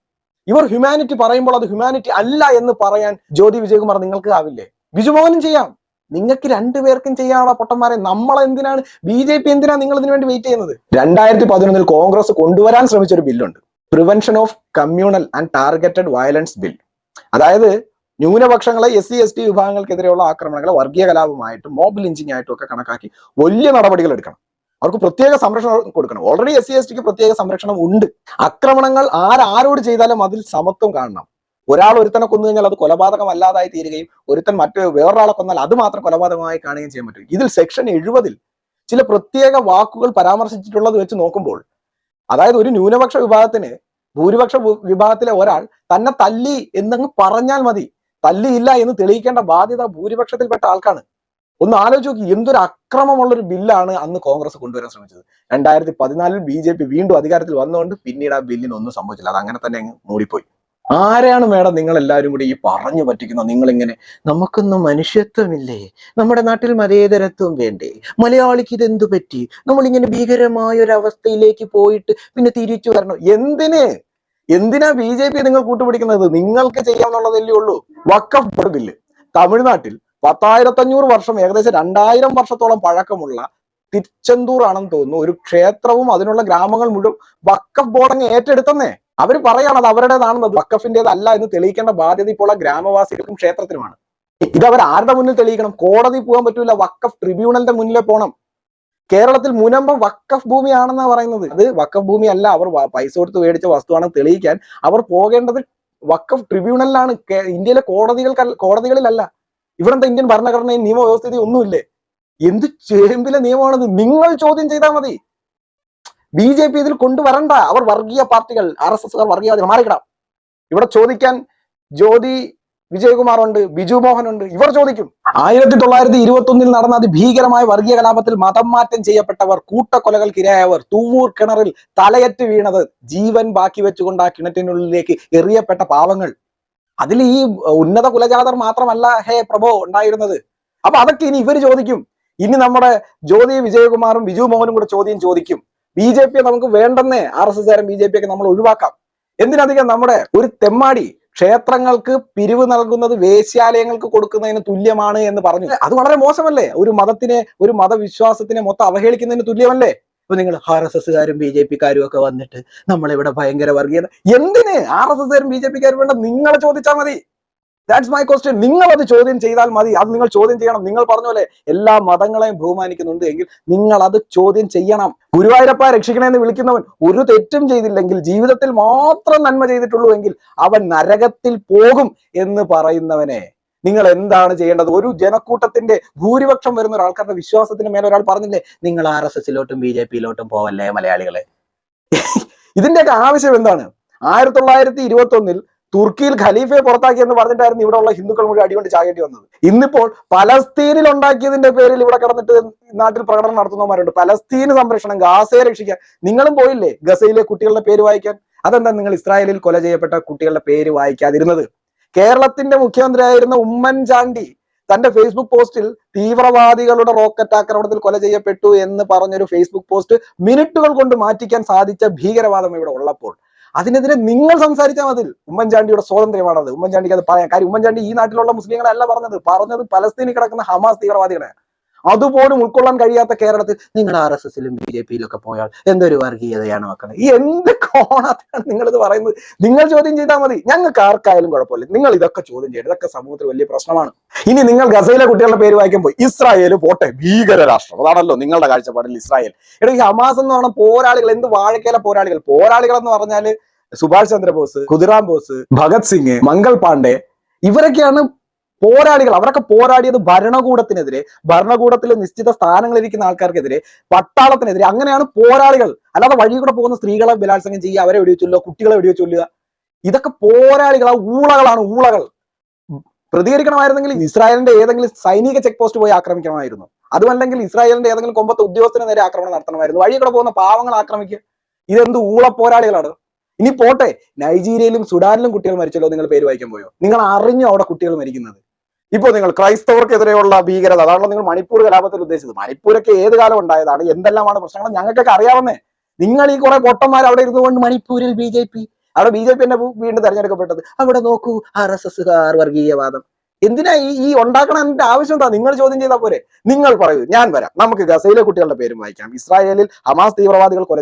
ഇവർ ഹ്യൂമാനിറ്റി പറയുമ്പോൾ അത് ഹ്യൂമാനിറ്റി അല്ല എന്ന് പറയാൻ ജ്യോതി വിജയകുമാർ നിങ്ങൾക്ക് ആവില്ലേ? ബിജുമോഹനും ചെയ്യാം, നിങ്ങൾക്ക് 2 പേർക്കും ചെയ്യാനുള്ള പൊട്ടന്മാരെ. നമ്മളെന്തിനാണ് BJP എന്തിനാണ് നിങ്ങൾ ഇതിനു വേണ്ടി വെയിറ്റ് ചെയ്യുന്നത്? 2011 കോൺഗ്രസ് കൊണ്ടുവരാൻ ശ്രമിച്ച ഒരു ബില്ലുണ്ട്, prevention of communal and targeted violence bill. അതായത് ന്യൂനപക്ഷങ്ങളെ SC ST വിഭാഗങ്ങൾക്കെതിരെയുള്ള ആക്രമണങ്ങളെ വർഗീയ കലാപമായിട്ടും മോബ് ലിഞ്ചിങ് ആയിട്ടും ഒക്കെ കണക്കാക്കി വലിയ നടപടികൾ എടുക്കണം. അവർക്ക് പ്രത്യേക സംരക്ഷണം കൊടുക്കണം. ഓൾറെഡി SC STക്ക് പ്രത്യേക സംരക്ഷണം ഉണ്ട്. ആക്രമണങ്ങൾ ആരോട് ചെയ്താലും അതിൽ സമത്വം കാണണം. ഒരാൾ ഒരുത്തനെ കൊന്നു കഴിഞ്ഞാൽ അത് കൊലപാതകം അല്ലാതായി തീരുകയും ഒരുത്തൻ വേറൊരാളെ കൊന്നാൽ അത് മാത്രം കൊലപാതകമായി കാണുകയും ചെയ്യാൻ പറ്റും. ഇതിൽ സെക്ഷൻ 70 ചില പ്രത്യേക വാക്കുകൾ പരാമർശിച്ചിട്ടുള്ളത് വെച്ച് നോക്കുമ്പോൾ, അതായത് ഒരു ന്യൂനപക്ഷ വിഭാഗത്തിന് ഭൂരിപക്ഷ വിഭാഗത്തിലെ ഒരാൾ തന്നെ തല്ലി എന്നങ്ങ് പറഞ്ഞാൽ മതി, തല്ലിയില്ല എന്ന് തെളിയിക്കേണ്ട ബാധ്യത ഭൂരിപക്ഷത്തിൽപ്പെട്ട ആൾക്കാണ്. ഒന്ന് ആലോചിച്ച് നോക്കി, എന്തൊരു അക്രമമുള്ളൊരു ബില്ലാണ് അന്ന് കോൺഗ്രസ് കൊണ്ടുവരാൻ ശ്രമിച്ചത്. 2014 BJP വീണ്ടും അധികാരത്തിൽ വന്നുകൊണ്ട് പിന്നീട് ആ ബില്ലിന് ഒന്നും സംഭവിച്ചില്ല. അത് അങ്ങനെ തന്നെ അങ്ങ് മൂടിപ്പോയി. ആരെയാണ് മേഡം നിങ്ങൾ എല്ലാവരും കൂടി ഈ പറഞ്ഞു പറ്റിക്കുന്ന? നിങ്ങളിങ്ങനെ നമുക്കൊന്നും മനുഷ്യത്വമില്ലേ? നമ്മുടെ നാട്ടിൽ മതേതരത്വം വേണ്ടേ? മലയാളിക്ക് ഇതെന്തു പറ്റി? നമ്മളിങ്ങനെ ഭീകരമായ ഒരു അവസ്ഥയിലേക്ക് പോയിട്ട് പിന്നെ തിരിച്ചു വരണം. എന്തിനാ BJP നിങ്ങൾ കൂട്ടുപിടിക്കുന്നത്? നിങ്ങൾക്ക് ചെയ്യാവുന്നതല്ലേ ഉള്ളൂ. വഖഫ് ബോർഡ് ബില്ല് തമിഴ്നാട്ടിൽ 10,500 വർഷം, ഏകദേശം 2000 വർഷത്തോളം പഴക്കമുള്ള തിരുച്ചെന്തൂർ ആണെന്ന് തോന്നുന്നു ഒരു ക്ഷേത്രവും അതിനുള്ള ഗ്രാമങ്ങൾ മുഴുവൻ വഖഫ് ബോർഡ് അങ്ങ് ഏറ്റെടുത്തന്നേ. അവർ പറയാണ് അത് അവരുടേതാണെന്നത്, വഖഫിന്റേതല്ല എന്ന് തെളിയിക്കേണ്ട ബാധ്യത ഇപ്പോൾ ഗ്രാമവാസികൾക്കും ക്ഷേത്രത്തിനുമാണ്. ഇതവർ ആരുടെ മുന്നിൽ തെളിയിക്കണം? കോടതി പോകാൻ പറ്റൂല, വഖഫ് ട്രിബ്യൂണലിന്റെ മുന്നിൽ പോകണം. കേരളത്തിൽ മുനമ്പം വഖഫ് ഭൂമിയാണെന്നാണ് പറയുന്നത്. അത് വഖഫ് ഭൂമി അല്ല, അവർ പൈസ കൊടുത്ത് മേടിച്ച വസ്തുവാണെന്ന് തെളിയിക്കാൻ അവർ പോകേണ്ടത് വഖഫ് ട്രിബ്യൂണലിലാണ്. ഇന്ത്യയിലെ കോടതികളിലല്ല. ഇവിടെന്താ ഇന്ത്യൻ ഭരണഘടനയും നിയമവ്യവസ്ഥയും ഒന്നുമില്ലേ? എന്ത് ചേമ്പിലെ നിയമമാണത്? നിങ്ങൾ ചോദ്യം ചെയ്താൽ മതി. BJP ഇതിൽ കൊണ്ടുവരണ്ട. അവർ വർഗീയ പാർട്ടികൾ, RSS വർഗീയവാദികൾ, മാറിക്കിടാം. ഇവിടെ ചോദിക്കാൻ ജ്യോതി വിജയകുമാർ ഉണ്ട്, ബിജു മോഹൻ ഉണ്ട്, ഇവർ ചോദിക്കും. 1921 നടന്ന അതിഭീകരമായ വർഗീയ കലാപത്തിൽ മതം മാറ്റം ചെയ്യപ്പെട്ടവർ, കൂട്ടക്കൊലകൾക്കിരയായവർ, തൂവൂർ കിണറിൽ തലയറ്റ് വീണത്, ജീവൻ ബാക്കി വെച്ചുകൊണ്ട് ആ കിണറ്റിനുള്ളിലേക്ക് എറിയപ്പെട്ട പാവങ്ങൾ, അതിൽ ഈ ഉന്നത കുലജാതർ മാത്രമല്ല ഹേ പ്രഭോ ഉണ്ടായിരുന്നത്. അപ്പൊ അതൊക്കെ ഇനി ഇവർ ചോദിക്കും. ഇനി നമ്മുടെ ജ്യോതി വിജയകുമാറും ബിജു മോഹനും കൂടെ ചോദിക്കും. BJP നമുക്ക് വേണ്ടെന്നേ, RSS BJP ഒക്കെ നമ്മൾ ഒഴിവാക്കാം. എന്തിനധികം നമ്മുടെ ഒരു തെമ്മാടി ക്ഷേത്രങ്ങൾക്ക് പിരിവ് നൽകുന്നത് വേശ്യാലയങ്ങൾക്ക് കൊടുക്കുന്നതിന് തുല്യമാണ് എന്ന് പറഞ്ഞു. അത് വളരെ മോശമല്ലേ? ഒരു മതത്തിനെ, ഒരു മതവിശ്വാസത്തിനെ മൊത്തം അവഹേളിക്കുന്നതിന് തുല്യമല്ലേ? അപ്പൊ നിങ്ങൾ RSSകാരും BJPക്കാരും ഒക്കെ വന്നിട്ട് നമ്മളിവിടെ ഭയങ്കര വർഗീയത. എന്തിന് RSSകാരും BJPക്കാരും വേണ്ട? നിങ്ങൾ ചോദിച്ചാൽ മതി. That's my question. നിങ്ങൾ അത് ചോദ്യം ചെയ്താൽ മതി. അത് നിങ്ങൾ ചോദ്യം ചെയ്യണം. നിങ്ങൾ പറഞ്ഞ പോലെ എല്ലാ മതങ്ങളെയും ബഹുമാനിക്കുന്നുണ്ട് എങ്കിൽ നിങ്ങൾ അത് ചോദ്യം ചെയ്യണം. ഗുരുവായൂരപ്പ രക്ഷിക്കണമെന്ന് വിളിക്കുന്നവൻ ഒരു തെറ്റും ചെയ്തില്ലെങ്കിൽ, ജീവിതത്തിൽ മാത്രം നന്മ ചെയ്തിട്ടുള്ളൂ എങ്കിൽ അവൻ നരകത്തിൽ പോകും എന്ന് പറയുന്നവനെ നിങ്ങൾ എന്താണ് ചെയ്യേണ്ടത്? ഒരു ജനക്കൂട്ടത്തിന്റെ ഭൂരിപക്ഷം വരുന്ന ഒരാൾക്കാരുടെ വിശ്വാസത്തിന് മേലെ ഒരാൾ പറഞ്ഞില്ലേ, നിങ്ങൾ RSSലോട്ടും BJPയിലോട്ടും പോവല്ലേ മലയാളികളെ? ഇതിന്റെയൊക്കെ ആവശ്യം എന്താണ്? 1921 തുർക്കിയിൽ ഖലീഫയെ പുറത്താക്കിയെന്ന് പറഞ്ഞിട്ടായിരുന്നു ഇവിടെ ഉള്ള ഹിന്ദുക്കൾ മുഴുവൻ അടികൊണ്ട് ചാകേണ്ടി വന്നത്. ഇന്നിപ്പോൾ പലസ്തീനിൽ ഉണ്ടാക്കിയതിന്റെ പേരിൽ ഇവിടെ കിടന്നിട്ട് നാട്ടിൽ പ്രകടനം നടത്തുന്നവരുണ്ട്. പലസ്തീന് സംരക്ഷണം, ഗാസയെ രക്ഷിക്കാൻ. നിങ്ങളും പോയില്ലേ ഗസയിലെ കുട്ടികളുടെ പേര് വായിക്കാൻ? അതെന്താ നിങ്ങൾ ഇസ്രായേലിൽ കൊല ചെയ്യപ്പെട്ട കുട്ടികളുടെ പേര് വായിക്കാതിരുന്നത്? കേരളത്തിന്റെ മുഖ്യമന്ത്രിയായിരുന്ന ഉമ്മൻചാണ്ടി തന്റെ ഫേസ്ബുക്ക് പോസ്റ്റിൽ തീവ്രവാദികളുടെ റോക്കറ്റ് ആക്രമണത്തിൽ കൊല ചെയ്യപ്പെട്ടു എന്ന് പറഞ്ഞൊരു ഫേസ്ബുക്ക് പോസ്റ്റ് മിനിറ്റുകൾ കൊണ്ട് മാറ്റിക്കാൻ സാധിച്ച ഭീകരവാദം ഇവിടെ ഉള്ളപ്പോൾ അതിനെതിരെ നിങ്ങൾ സംസാരിച്ചാൽ മതി. ഉമ്മൻചാണ്ടിയുടെ സ്വാതന്ത്ര്യമാണത്. ഉമ്മൻചാണ്ടിക്ക് അത് പറയാം. കാര്യം ഉമ്മൻചാണ്ടി ഈ നാട്ടിലുള്ള മുസ്ലിങ്ങളെ അല്ല പറഞ്ഞത് പലസ്തീനിൽ കിടക്കുന്ന ഹമാസ് തീവ്രവാദികളെ. അതുപോലും ഉൾക്കൊള്ളാൻ കഴിയാത്ത കേരളത്തിൽ നിങ്ങൾ RSSലും BJPയിലും ഒക്കെ പോയാൽ എന്തൊരു വർഗീയതയാണ് മക്കളെ, ഈ എന്ത് കോണത്താണ് നിങ്ങളിത് പറയുന്നത്? നിങ്ങൾ ചോദ്യം ചെയ്താൽ മതി, ഞങ്ങൾക്ക് ആർക്കായാലും കുഴപ്പമില്ല. നിങ്ങൾ ഇതൊക്കെ ചോദ്യം ചെയ്യണം, ഇതൊക്കെ സമൂഹത്തിൽ വലിയ പ്രശ്നമാണ്. ഇനി നിങ്ങൾ ഗസയിലെ കുട്ടികളുടെ പേര് വായിക്കുമ്പോൾ ഇസ്രായേൽ പോട്ടെ, ഭീകര രാഷ്ട്രം, അതാണല്ലോ നിങ്ങളുടെ കാഴ്ചപ്പാടിൽ ഇസ്രായേൽ. ഈ ഹമാസ് എന്ന് പറഞ്ഞ പോരാളികൾ, എന്ത് വാഴക്കേല പോരാളികൾ എന്ന് പറഞ്ഞാല് സുഭാഷ് ചന്ദ്രബോസ്, ഖുദിറാം ബോസ്, ഭഗത് സിംഗ്, മംഗൾ പാണ്ഡെ, ഇവരൊക്കെയാണ് പോരാളികൾ. അവരൊക്കെ പോരാടിയത് ഭരണകൂടത്തിനെതിരെ, ഭരണകൂടത്തിൽ നിശ്ചിത സ്ഥാനങ്ങളിരിക്കുന്ന ആൾക്കാർക്കെതിരെ, പട്ടാളത്തിനെതിരെ. അങ്ങനെയാണ് പോരാളികൾ. അല്ലാതെ വഴി കൂടെ പോകുന്ന സ്ത്രീകളെ ബലാത്സംഗം ചെയ്യുക, അവരെ വെടിവെച്ചൊല്ലുക, കുട്ടികളെ വെടിവെച്ചൊല്ലുക, ഇതൊക്കെ പോരാളികളാ, ഊളകളാണ്, ഊളകൾ. പ്രതികരിക്കണമായിരുന്നെങ്കിൽ ഇസ്രായേലിന്റെ ഏതെങ്കിലും സൈനിക ചെക്ക് പോസ്റ്റ് പോയി ആക്രമിക്കണമായിരുന്നു. അതുമല്ലെങ്കിൽ ഇസ്രായേലിന്റെ ഏതെങ്കിലും കൊമ്പത്തെ ഉദ്യോഗസ്ഥന് നേരെ ആക്രമണം നടത്തണമായിരുന്നു. വഴി കൂടെ പോകുന്ന പാവങ്ങൾ ആക്രമിക്കുക, ഇതെന്ത് ഊള പോരാളികളാണ്. ഇനി പോട്ടെ, നൈജീരിയയിലും സുഡാനിലും കുട്ടികൾ മരിച്ചല്ലോ, നിങ്ങൾ പേര് വായിക്കാൻ പോയോ? നിങ്ങൾ അറിഞ്ഞോ അവിടെ കുട്ടികൾ മരിക്കുന്നത്? ഇപ്പൊ നിങ്ങൾ ക്രൈസ്തവർക്കെതിരെയുള്ള ഭീകരത, അതാണല്ലോ നിങ്ങൾ മണിപ്പൂർ കലാപത്തിൽ ഉദ്ദേശിച്ചത്. മണിപ്പൂരൊക്കെ ഏത് കാലം ഉണ്ടായതാണ്, എന്തെല്ലാമാണ് പ്രശ്നങ്ങൾ ഞങ്ങൾക്കൊക്കെ അറിയാവുന്നേ. നിങ്ങൾ ഈ കുറെ പൊട്ടന്മാർ അവിടെ ഇരുന്നുകൊണ്ട് മണിപ്പൂരിൽ BJP, അവിടെ BJP തന്നെ വീണ്ടും തെരഞ്ഞെടുക്കപ്പെട്ടത്, അവിടെ നോക്കൂ RSSകാർ വർഗീയവാദം. എന്തിനാ ഈ ഉണ്ടാക്കണതിന്റെ ആവശ്യം എന്താ? നിങ്ങൾ ചോദ്യം ചെയ്താൽ പോരെ? നിങ്ങൾ പറയൂ, ഞാൻ വരാം. നമുക്ക് ഗസയിലെ കുട്ടികളുടെ പേരും വായിക്കാം, ഇസ്രായേലിൽ ഹമാസ് തീവ്രവാദികൾ കൊല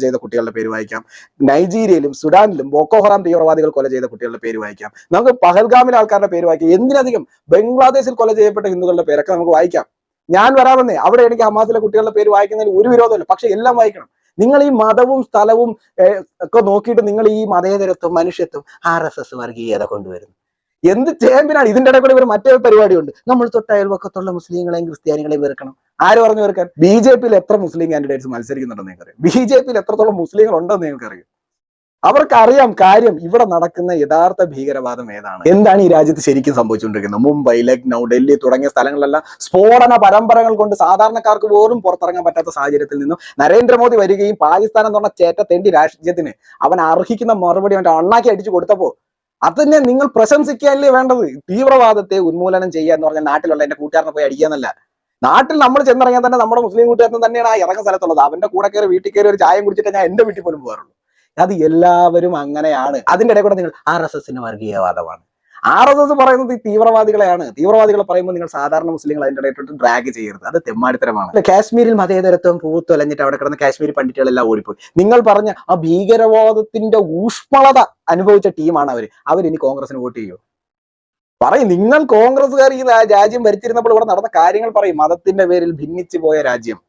ചെയ്ത കുട്ടികളുടെ പേര് വായിക്കാം, നൈജീരിയയിലും സുഡാനിലും ബോക്കോ ഹറാം തീവ്രവാദികൾ കൊല ചെയ്ത കുട്ടികളുടെ പേര് വായിക്കാം, നമുക്ക് പഹൽഗാമിലെ ആൾക്കാരുടെ പേര് വായിക്കാം, എന്തിനധികം ബംഗ്ലാദേശിൽ കൊല ചെയ്യപ്പെട്ട ഹിന്ദുക്കളുടെ പേരൊക്കെ നമുക്ക് വായിക്കാം. ഞാൻ വരാമെന്നേ. അവിടെ എനിക്ക് ഹമാസിലെ കുട്ടികളുടെ പേര് വായിക്കുന്നതിൽ ഒരു വിരോധമില്ല, പക്ഷെ എല്ലാം വായിക്കണം. നിങ്ങൾ ഈ മതവും സ്ഥലവും ഒക്കെ നോക്കിയിട്ട് നിങ്ങൾ ഈ മതേതരത്വം, മനുഷ്യത്വം, RSS വർഗീയത കൊണ്ടുവരുന്നു. എന്ത് ചേമ്പിനാണ്? ഇതിന്റെ ഇടയിൽ കൂടെ ഇവർ മറ്റേ പരിപാടിയുണ്ട്, നമ്മൾ തൊട്ടയൽവക്കത്തുള്ള മുസ്ലിങ്ങളെയും ക്രിസ്ത്യാനികളെയും വെറുക്കണം. ആര് പറഞ്ഞു വെറുക്കാൻ? BJPയിൽ എത്ര മുസ്ലിം കാൻഡിഡേറ്റ്സ് മത്സരിക്കുന്നുണ്ടെന്ന് നിങ്ങൾക്കറിയാം? BJPയിൽ എത്രത്തോളം മുസ്ലിങ്ങൾ ഉണ്ടെന്ന് നിങ്ങൾക്കറിയാം? അവർക്കറിയാം കാര്യം, ഇവിടെ നടക്കുന്ന യഥാർത്ഥ ഭീകരവാദം ഏതാണ്, എന്താണ് ഈ രാജ്യത്ത് ശരിക്കും സംഭവിച്ചുകൊണ്ടിരിക്കുന്നത്. മുംബൈ, ലക്നൗ, ഡൽഹി തുടങ്ങിയ സ്ഥലങ്ങളിലെല്ലാം സ്ഫോടന പരമ്പരകൾ കൊണ്ട് സാധാരണക്കാർക്ക് പോലും പുറത്തിറങ്ങാൻ പറ്റാത്ത സാഹചര്യത്തിൽ നിന്നും നരേന്ദ്രമോദി വരികയും പാകിസ്ഥാൻ എന്ന് പറഞ്ഞ ചേറ്റ തെണ്ടി രാഷ്ട്രീയത്തിന് അവൻ അർഹിക്കുന്ന മറുപടി അവൻ്റെ അണ്ണാക്കി അടിച്ചു കൊടുത്തപ്പോ അതിനെ നിങ്ങൾ പ്രശംസിക്കുകയല്ലേ വേണ്ടത്? തീവ്രവാദത്തെ ഉന്മൂലനം ചെയ്യുക എന്ന് പറഞ്ഞാൽ നാട്ടിലുള്ള എന്റെ കൂട്ടുകാരനെ പോയി അടിക്കാന്നല്ല. നാട്ടിൽ നമ്മൾ ചെന്നിറങ്ങിയാൽ തന്നെ നമ്മുടെ മുസ്ലിം കൂട്ടുകാരൻ തന്നെയാണ് ആ ഇറങ്ങുന്ന സ്ഥലത്തുള്ളത്. അവന്റെ കൂടെ കയറി വീട്ടിൽ കയറി ഒരു ചായം കുടിച്ചിട്ട് ഞാൻ എന്റെ വീട്ടിൽ പോലും പോകാറുള്ളൂ. അത് എല്ലാവരും അങ്ങനെയാണ്. അതിന്റെ ഇടയിൽ കൂടെ നിങ്ങൾ RSSന് വർഗീയവാദമാണ്, RSS പറയുന്നത് ഈ തീവ്രവാദികളെയാണ്. തീവ്രവാദികളെ പറയുമ്പോൾ നിങ്ങൾ സാധാരണ മുസ്ലിങ്ങൾ അതിന്റെ ഇടയിലോട്ട് ഡ്രാഗ് ചെയ്യരുത്, അത് തെമ്മാടിത്തരമാണ്. കാശ്മീരിൽ മതേതരത്വം പൂത്തൊലഞ്ഞിട്ട് അവിടെ കിടന്ന് കാശ്മീരി പണ്ഡിറ്റുകളെല്ലാം ഓടിപ്പോയി. നിങ്ങൾ പറഞ്ഞ ആ ഭീകരവാദത്തിന്റെ ഊഷ്മളത അനുഭവിച്ച ടീമാണ് അവരിനി കോൺഗ്രസിന് വോട്ട് ചെയ്യും. പറയും, നിങ്ങൾ കോൺഗ്രസ്സുകാർ ഈ രാജ്യം ഭരിച്ചിരുന്നപ്പോൾ ഇവിടെ നടന്ന കാര്യങ്ങൾ പറയും. മതത്തിന്റെ പേരിൽ ഭിന്നിച്ചു പോയ രാജ്യം,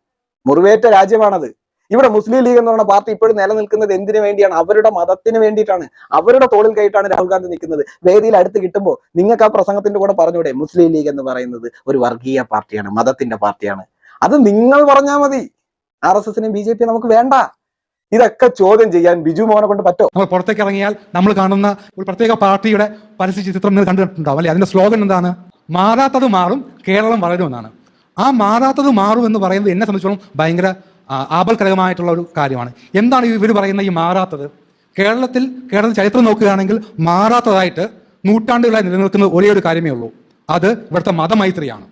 മുറിവേറ്റ രാജ്യമാണത്. ഇവിടെ മുസ്ലിം ലീഗ് എന്ന് പറയുന്ന പാർട്ടി ഇപ്പോഴും നിലനിൽക്കുന്നത് എന്തിനു വേണ്ടിയാണ്? അവരുടെ മതത്തിന് വേണ്ടിയിട്ടാണ്. അവരുടെ തോളിൽ കയറ്റാണ് രാഹുൽ ഗാന്ധി നിൽക്കുന്നത്. വേദിയിൽ അടുത്ത് കിട്ടുമ്പോൾ നിങ്ങൾക്ക് ആ പ്രസംഗത്തിന്റെ കൂടെ പറഞ്ഞൂടെ, മുസ്ലിം ലീഗ് എന്ന് പറയുന്നത് ഒരു വർഗീയ പാർട്ടിയാണ്, മതത്തിന്റെ പാർട്ടിയാണ്. അത് നിങ്ങൾ പറഞ്ഞാൽ മതി. RSSനെയും BJP നമുക്ക് വേണ്ട. ഇതൊക്കെ ചോദ്യം ചെയ്യാൻ ബിജു മോനെ കൊണ്ട് പറ്റോ? നമ്മൾ പുറത്തേക്ക് ഇറങ്ങിയാൽ നമ്മൾ കാണുന്ന ഒരു പ്രത്യേക പാർട്ടിയുടെ പരസ്യ ചിത്രം നിങ്ങൾ കണ്ടിട്ടുണ്ടാവും അല്ലെ? അതിന്റെ സ്ലോഗൻ എന്താണ്? മാറാത്തത് മാറും, കേരളം വളരുമെന്നാണ്. ആ മാറാത്തത് മാറും എന്ന് പറയുന്നത് എന്നെ സംബന്ധിച്ചോളം ഭയങ്കര ആപൽക്കരകമായിട്ടുള്ള ഒരു കാര്യമാണ്. എന്താണ് ഇവർ പറയുന്ന ഈ മാറാത്തത്? കേരളത്തിൽ ചരിത്രം നോക്കുകയാണെങ്കിൽ മാറാത്തതായിട്ട് നൂറ്റാണ്ടുകളായി നിലനിൽക്കുന്ന ഒരേ ഒരു കാര്യമേ ഉള്ളൂ, അത് ഇവിടുത്തെ മതമൈത്രിയാണ്.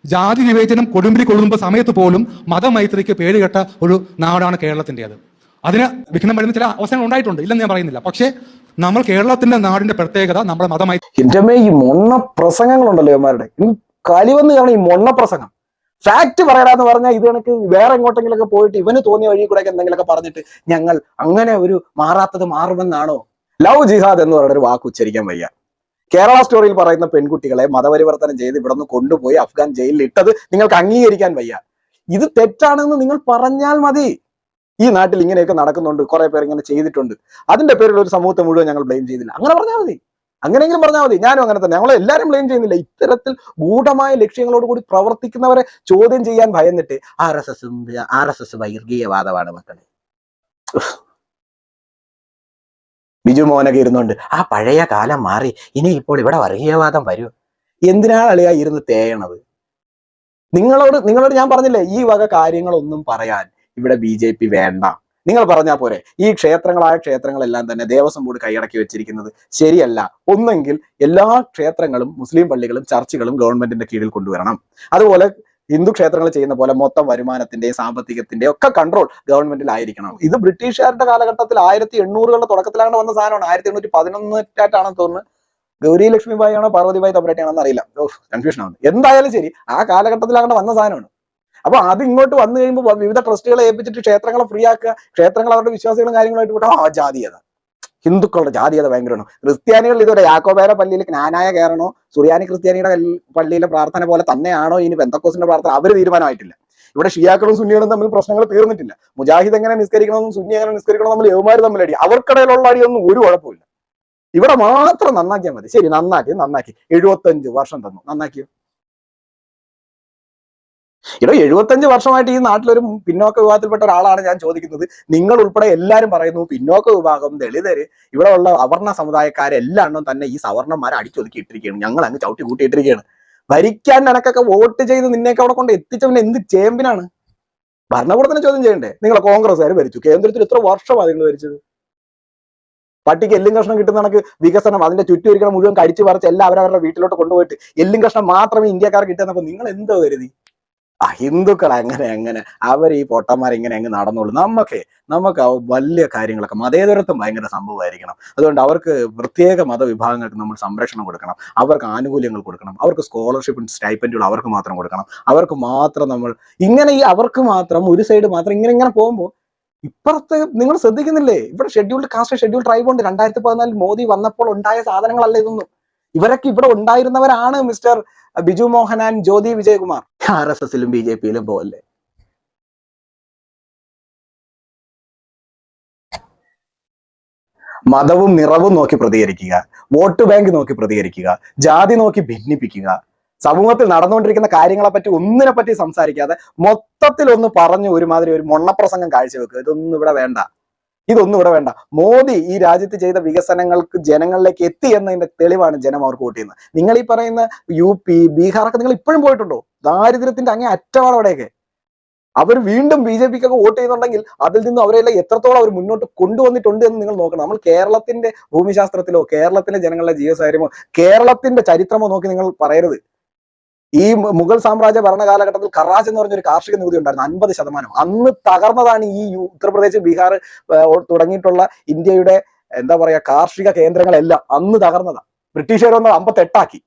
ജാതി വിവേചനം കൊടുമ്പിരി കൊള്ളുമ്പോൾ സമയത്ത് പോലും മതമൈത്രിക്ക് പേരുകെട്ട ഒരു നാടാണ് കേരളത്തിൻ്റെത്. അതിന് വിഘ്നം വരുന്ന ചില അവസരങ്ങൾ ഉണ്ടായിട്ടുണ്ട്, ഇല്ലെന്ന് ഞാൻ പറയുന്നില്ല. പക്ഷേ നമ്മൾ കേരളത്തിന്റെ നാടിന്റെ പ്രത്യേകത നമ്മുടെ മതമൈത്രി. ഈ മൊണ്ണ പ്രസംഗങ്ങളുണ്ടല്ലോ ഇവന്മാരുടെ, കലിവന്ന് കാരണം ഈ മൊണ്ണ പ്രസംഗം. ഫാക്ട് പറയാന്ന് പറഞ്ഞാൽ ഇത് കണക്ക് വേറെ എങ്ങോട്ടെങ്കിലൊക്കെ പോയിട്ട് ഇവന് തോന്നിയ വഴി കൂടെ എന്തെങ്കിലുമൊക്കെ പറഞ്ഞിട്ട് ഞങ്ങൾ അങ്ങനെ ഒരു മാറാത്തത് മാറുമെന്നാണോ? ലവ് ജിഹാദ് എന്ന് പറയുന്ന ഒരു വാക്ക് ഉച്ചരിക്കാൻ വയ്യ. കേരള സ്റ്റോറിയിൽ പറയുന്ന പെൺകുട്ടികളെ മതപരിവർത്തനം ചെയ്ത് ഇവിടെ നിന്ന് കൊണ്ടുപോയി അഫ്ഗാൻ ജയിലിൽ ഇട്ടത് നിങ്ങൾക്ക് അംഗീകരിക്കാൻ വയ്യ. ഇത് തെറ്റാണെന്ന് നിങ്ങൾ പറഞ്ഞാൽ മതി. ഈ നാട്ടിൽ ഇങ്ങനെയൊക്കെ നടക്കുന്നുണ്ട്, കുറെ പേർ ഇങ്ങനെ ചെയ്തിട്ടുണ്ട്, അതിന്റെ പേരിൽ ഒരു സമൂഹത്തെ മുഴുവൻ ഞങ്ങൾ ബ്ലെയിം ചെയ്തില്ല, അങ്ങനെ പറഞ്ഞാൽ മതി. അങ്ങനെയെങ്കിലും പറഞ്ഞാൽ മതി. ഞാനും അങ്ങനെ തന്നെ. ഞങ്ങൾ എല്ലാവരും ബ്ലെയിം ചെയ്യുന്നില്ല. ഇത്തരത്തിൽ ഗൂഢമായ ലക്ഷ്യങ്ങളോട് കൂടി പ്രവർത്തിക്കുന്നവരെ ചോദ്യം ചെയ്യാൻ ഭയന്നിട്ട് RSS വർഗീയവാദമാണ് മക്കളെ. ബിജു മോനൊക്കെ ഇരുന്നുണ്ട് ആ പഴയ കാലം മാറി, ഇനി ഇപ്പോൾ ഇവിടെ വർഗീയവാദം വരൂ. എന്തിനാണ് അളിയാ ഇരുന്ന് തേയണത്? നിങ്ങളോട് ഞാൻ പറഞ്ഞില്ലേ, ഈ വക കാര്യങ്ങളൊന്നും പറയാൻ ഇവിടെ BJP വേണ്ട. നിങ്ങൾ പറഞ്ഞാൽ പോരെ. ഈ ക്ഷേത്രങ്ങളെല്ലാം തന്നെ ദേവസ്വം ബോർഡ് കൈയടക്കി വെച്ചിരിക്കുന്നത് ശരിയല്ല. ഒന്നെങ്കിൽ എല്ലാ ക്ഷേത്രങ്ങളും മുസ്ലിം പള്ളികളും ചർച്ചുകളും ഗവൺമെന്റിന്റെ കീഴിൽ കൊണ്ടുവരണം. അതുപോലെ ഹിന്ദു ക്ഷേത്രങ്ങൾ ചെയ്യുന്ന പോലെ മൊത്തം വരുമാനത്തിന്റെയും സാമ്പത്തികത്തിന്റെയും ഒക്കെ കൺട്രോൾ ഗവൺമെന്റിലായിരിക്കണം. ഇത് ബ്രിട്ടീഷുകാരുടെ കാലഘട്ടത്തിൽ 1800കളുടെ തുടക്കത്തിലാണ് വന്ന സാധനമാണ്. 1811 തോന്നുന്നു ഗൗരി ലക്ഷ്മിബായി ആണോ പാർവതിബായി തമ്പുരാട്ടിയാണോ അറിയില്ല, കൺഫ്യൂഷൻ ആവുന്നു. എന്തായാലും ശരി, ആ കാലഘട്ടത്തിൽ അങ്ങനെ വന്ന സാധനമാണ്. അപ്പൊ അത് ഇങ്ങോട്ട് വന്നു കഴിയുമ്പോൾ വിവിധ ട്രസ്റ്റുകളെ ഏൽപ്പിച്ചിട്ട് ക്ഷേത്രങ്ങളെ ഫ്രീ ആക്കുക, ക്ഷേത്രങ്ങൾ അവരുടെ വിശ്വാസികളും കാര്യങ്ങളായിട്ട് വിട്ടാൽ ജാതീയത, ഹിന്ദുക്കളുടെ ജാതീയത ഭയങ്കരമാണ്. ക്രിസ്ത്യാനികൾ ഇതുവരെ യാക്കോബായുടെ പള്ളിയിൽ ജ്ഞാനായ കയറണോ, സുറിയാനി ക്രിസ്ത്യാനിയുടെ പള്ളിയിലെ പ്രാർത്ഥന പോലെ തന്നെയാണോ ഇനി പെന്തക്കോസിന്റെ പ്രാർത്ഥന, അവർ തീരുമാനമായിട്ടില്ല. ഇവിടെ ഷിയാക്കളും സുന്നികളും തമ്മിൽ പ്രശ്നങ്ങൾ തീർന്നിട്ടില്ല. മുജാഹിദ് എങ്ങനെ നിസ്കരിക്കണമെന്നും സുന്നി എങ്ങനെ നിസ്കരിക്കണമെന്നും തമ്മിൽ യവമാർ തമ്മിൽ അടി, അവർക്കിടയിലുള്ള അടിയൊന്നും ഒരു കുഴപ്പമില്ല. ഇവിടെ മാത്രം നന്നാക്കിയാൽ മതി. ശരി, നന്നാക്കി 75 വർഷം തന്നു, നന്നാക്കിയോ? ഇവിടെ 75 വർഷമായിട്ട് ഈ നാട്ടിലൊരു പിന്നോക്ക വിഭാഗത്തിൽപ്പെട്ട ഒരാളാണ് ഞാൻ ചോദിക്കുന്നത്. നിങ്ങൾ ഉൾപ്പെടെ എല്ലാവരും പറയുന്നു പിന്നോക്ക വിഭാഗം, ദളിതര്, ഇവിടെ ഉള്ള അവർണ സമുദായക്കാരെല്ലാം തന്നെ ഈ സവർണന്മാരെ അടിച്ചൊതുക്കി ഇട്ടിരിക്കുകയാണ്, ഞങ്ങൾ അങ്ങ് ചവിട്ടി കൂട്ടിയിട്ടിരിക്കുകയാണ്. ഭരിക്കാൻ നിനക്കൊക്കെ വോട്ട് ചെയ്ത് നിന്നെയൊക്കെ അവിടെ കൊണ്ട് എത്തിച്ചവന് എന്ത് ചേമ്പിനാണ്? ഭരണകൂടത്തിന് ചോദ്യം ചെയ്യണ്ടേ? നിങ്ങളെ കോൺഗ്രസ്സുകാർ ഭരിച്ചു, കേന്ദ്രത്തിൽ എത്ര വർഷമാണ് നിങ്ങൾ ഭരിച്ചത്? പട്ടിക്ക് എല്ലും കഷ്ണം കിട്ടുന്ന കണക്ക് വികസനം, അതിന്റെ ചുറ്റും മുഴുവൻ കടിച്ചു പറിച്ച് എല്ലാം അവരവരുടെ വീട്ടിലോട്ട് കൊണ്ടുപോയിട്ട് എല്ലും കഷ്ണം മാത്രമേ ഇന്ത്യക്കാർക്ക് കിട്ടുന്നപ്പോൾ നിങ്ങൾ എന്തോ കരുതി? ഹിന്ദുക്കൾ അങ്ങനെ അവർ ഈ പൊട്ടന്മാരിങ്ങനെ അങ്ങ് നടന്നോളൂ. നമുക്ക് വലിയ കാര്യങ്ങളൊക്കെ മതേതരത്വം ഭയങ്കര സംഭവമായിരിക്കണം. അതുകൊണ്ട് അവർക്ക് പ്രത്യേക മതവിഭാഗങ്ങൾക്ക് നമ്മൾ സംരക്ഷണം കൊടുക്കണം, അവർക്ക് ആനുകൂല്യങ്ങൾ കൊടുക്കണം, അവർക്ക് സ്കോളർഷിപ്പും സ്റ്റൈപ്പൻഡുകൾ അവർക്ക് മാത്രം കൊടുക്കണം, അവർക്ക് മാത്രം നമ്മൾ ഇങ്ങനെ ഈ അവർക്ക് മാത്രം ഒരു സൈഡ് മാത്രം ഇങ്ങനെ പോകുമ്പോൾ ഇപ്പുറത്ത് നിങ്ങൾ ശ്രദ്ധിക്കുന്നില്ലേ? ഇവിടെ ഷെഡ്യൂൾഡ് കാസ്റ്റ്, ഷെഡ്യൂൾഡ് ട്രൈബ് ഉണ്ട്. 2014 മോദി വന്നപ്പോൾ ഉണ്ടായ സാധനങ്ങളല്ല ഇതൊന്നും. ഇവരൊക്കെ ഇവിടെ ഉണ്ടായിരുന്നവരാണ്. മിസ്റ്റർ ബിജു മോഹൻ, ജ്യോതി വിജയകുമാർ RSSലും BJPയിലും പോവല്ലേ? മതവും നിറവും നോക്കി പ്രതികരിക്കുക, വോട്ട് ബാങ്ക് നോക്കി പ്രതികരിക്കുക, ജാതി നോക്കി ഭിന്നിപ്പിക്കുക, സമൂഹത്തിൽ നടന്നുകൊണ്ടിരിക്കുന്ന കാര്യങ്ങളെ പറ്റി ഒന്നിനെ പറ്റി സംസാരിക്കാതെ മൊത്തത്തിൽ ഒന്ന് പറഞ്ഞു ഒരുമാതിരി ഒരു മൊണ്ണപ്രസംഗം കാഴ്ചവെക്കുക. ഇതൊന്നും ഇവിടെ വേണ്ട. മോദി ഈ രാജ്യത്ത് ചെയ്ത വികസനങ്ങൾക്ക് ജനങ്ങളിലേക്ക് എത്തി എന്നതിന്റെ തെളിവാണ് ജനം അവർക്ക് വോട്ട് ചെയ്യുന്നത്. നിങ്ങൾ ഈ പറയുന്ന UP, ബീഹാറൊക്കെ നിങ്ങൾ ഇപ്പോഴും പോയിട്ടുണ്ടോ? ദാരിദ്ര്യത്തിന്റെ അങ്ങേ അറ്റമാണ് അവിടെയൊക്കെ. അവർ വീണ്ടും BJPക്കൊക്കെ വോട്ട് ചെയ്യുന്നുണ്ടെങ്കിൽ അതിൽ നിന്ന് അവരെല്ലാം എത്രത്തോളം അവർ മുന്നോട്ട് കൊണ്ടുവന്നിട്ടുണ്ട് എന്ന് നിങ്ങൾ നോക്കണം. നമ്മൾ കേരളത്തിന്റെ ഭൂമിശാസ്ത്രത്തിലോ കേരളത്തിലെ ജനങ്ങളുടെ ജീവസാഹചര്യമോ കേരളത്തിന്റെ ചരിത്രമോ നോക്കി നിങ്ങൾ പറയരുത്. ഈ മുഗൾ സാമ്രാജ്യ ഭരണകാലഘട്ടത്തിൽ കറാച്ച് എന്ന് പറഞ്ഞൊരു കാർഷിക നികുതി ഉണ്ടായിരുന്നു 50%. അന്ന് തകർന്നതാണ് ഈ ഉത്തർപ്രദേശ്, ബീഹാർ തുടങ്ങിയിട്ടുള്ള ഇന്ത്യയുടെ എന്താ പറയാ കാർഷിക കേന്ദ്രങ്ങളെല്ലാം അന്ന് തകർന്നതാണ്. ബ്രിട്ടീഷുകാർ വന്ന് 58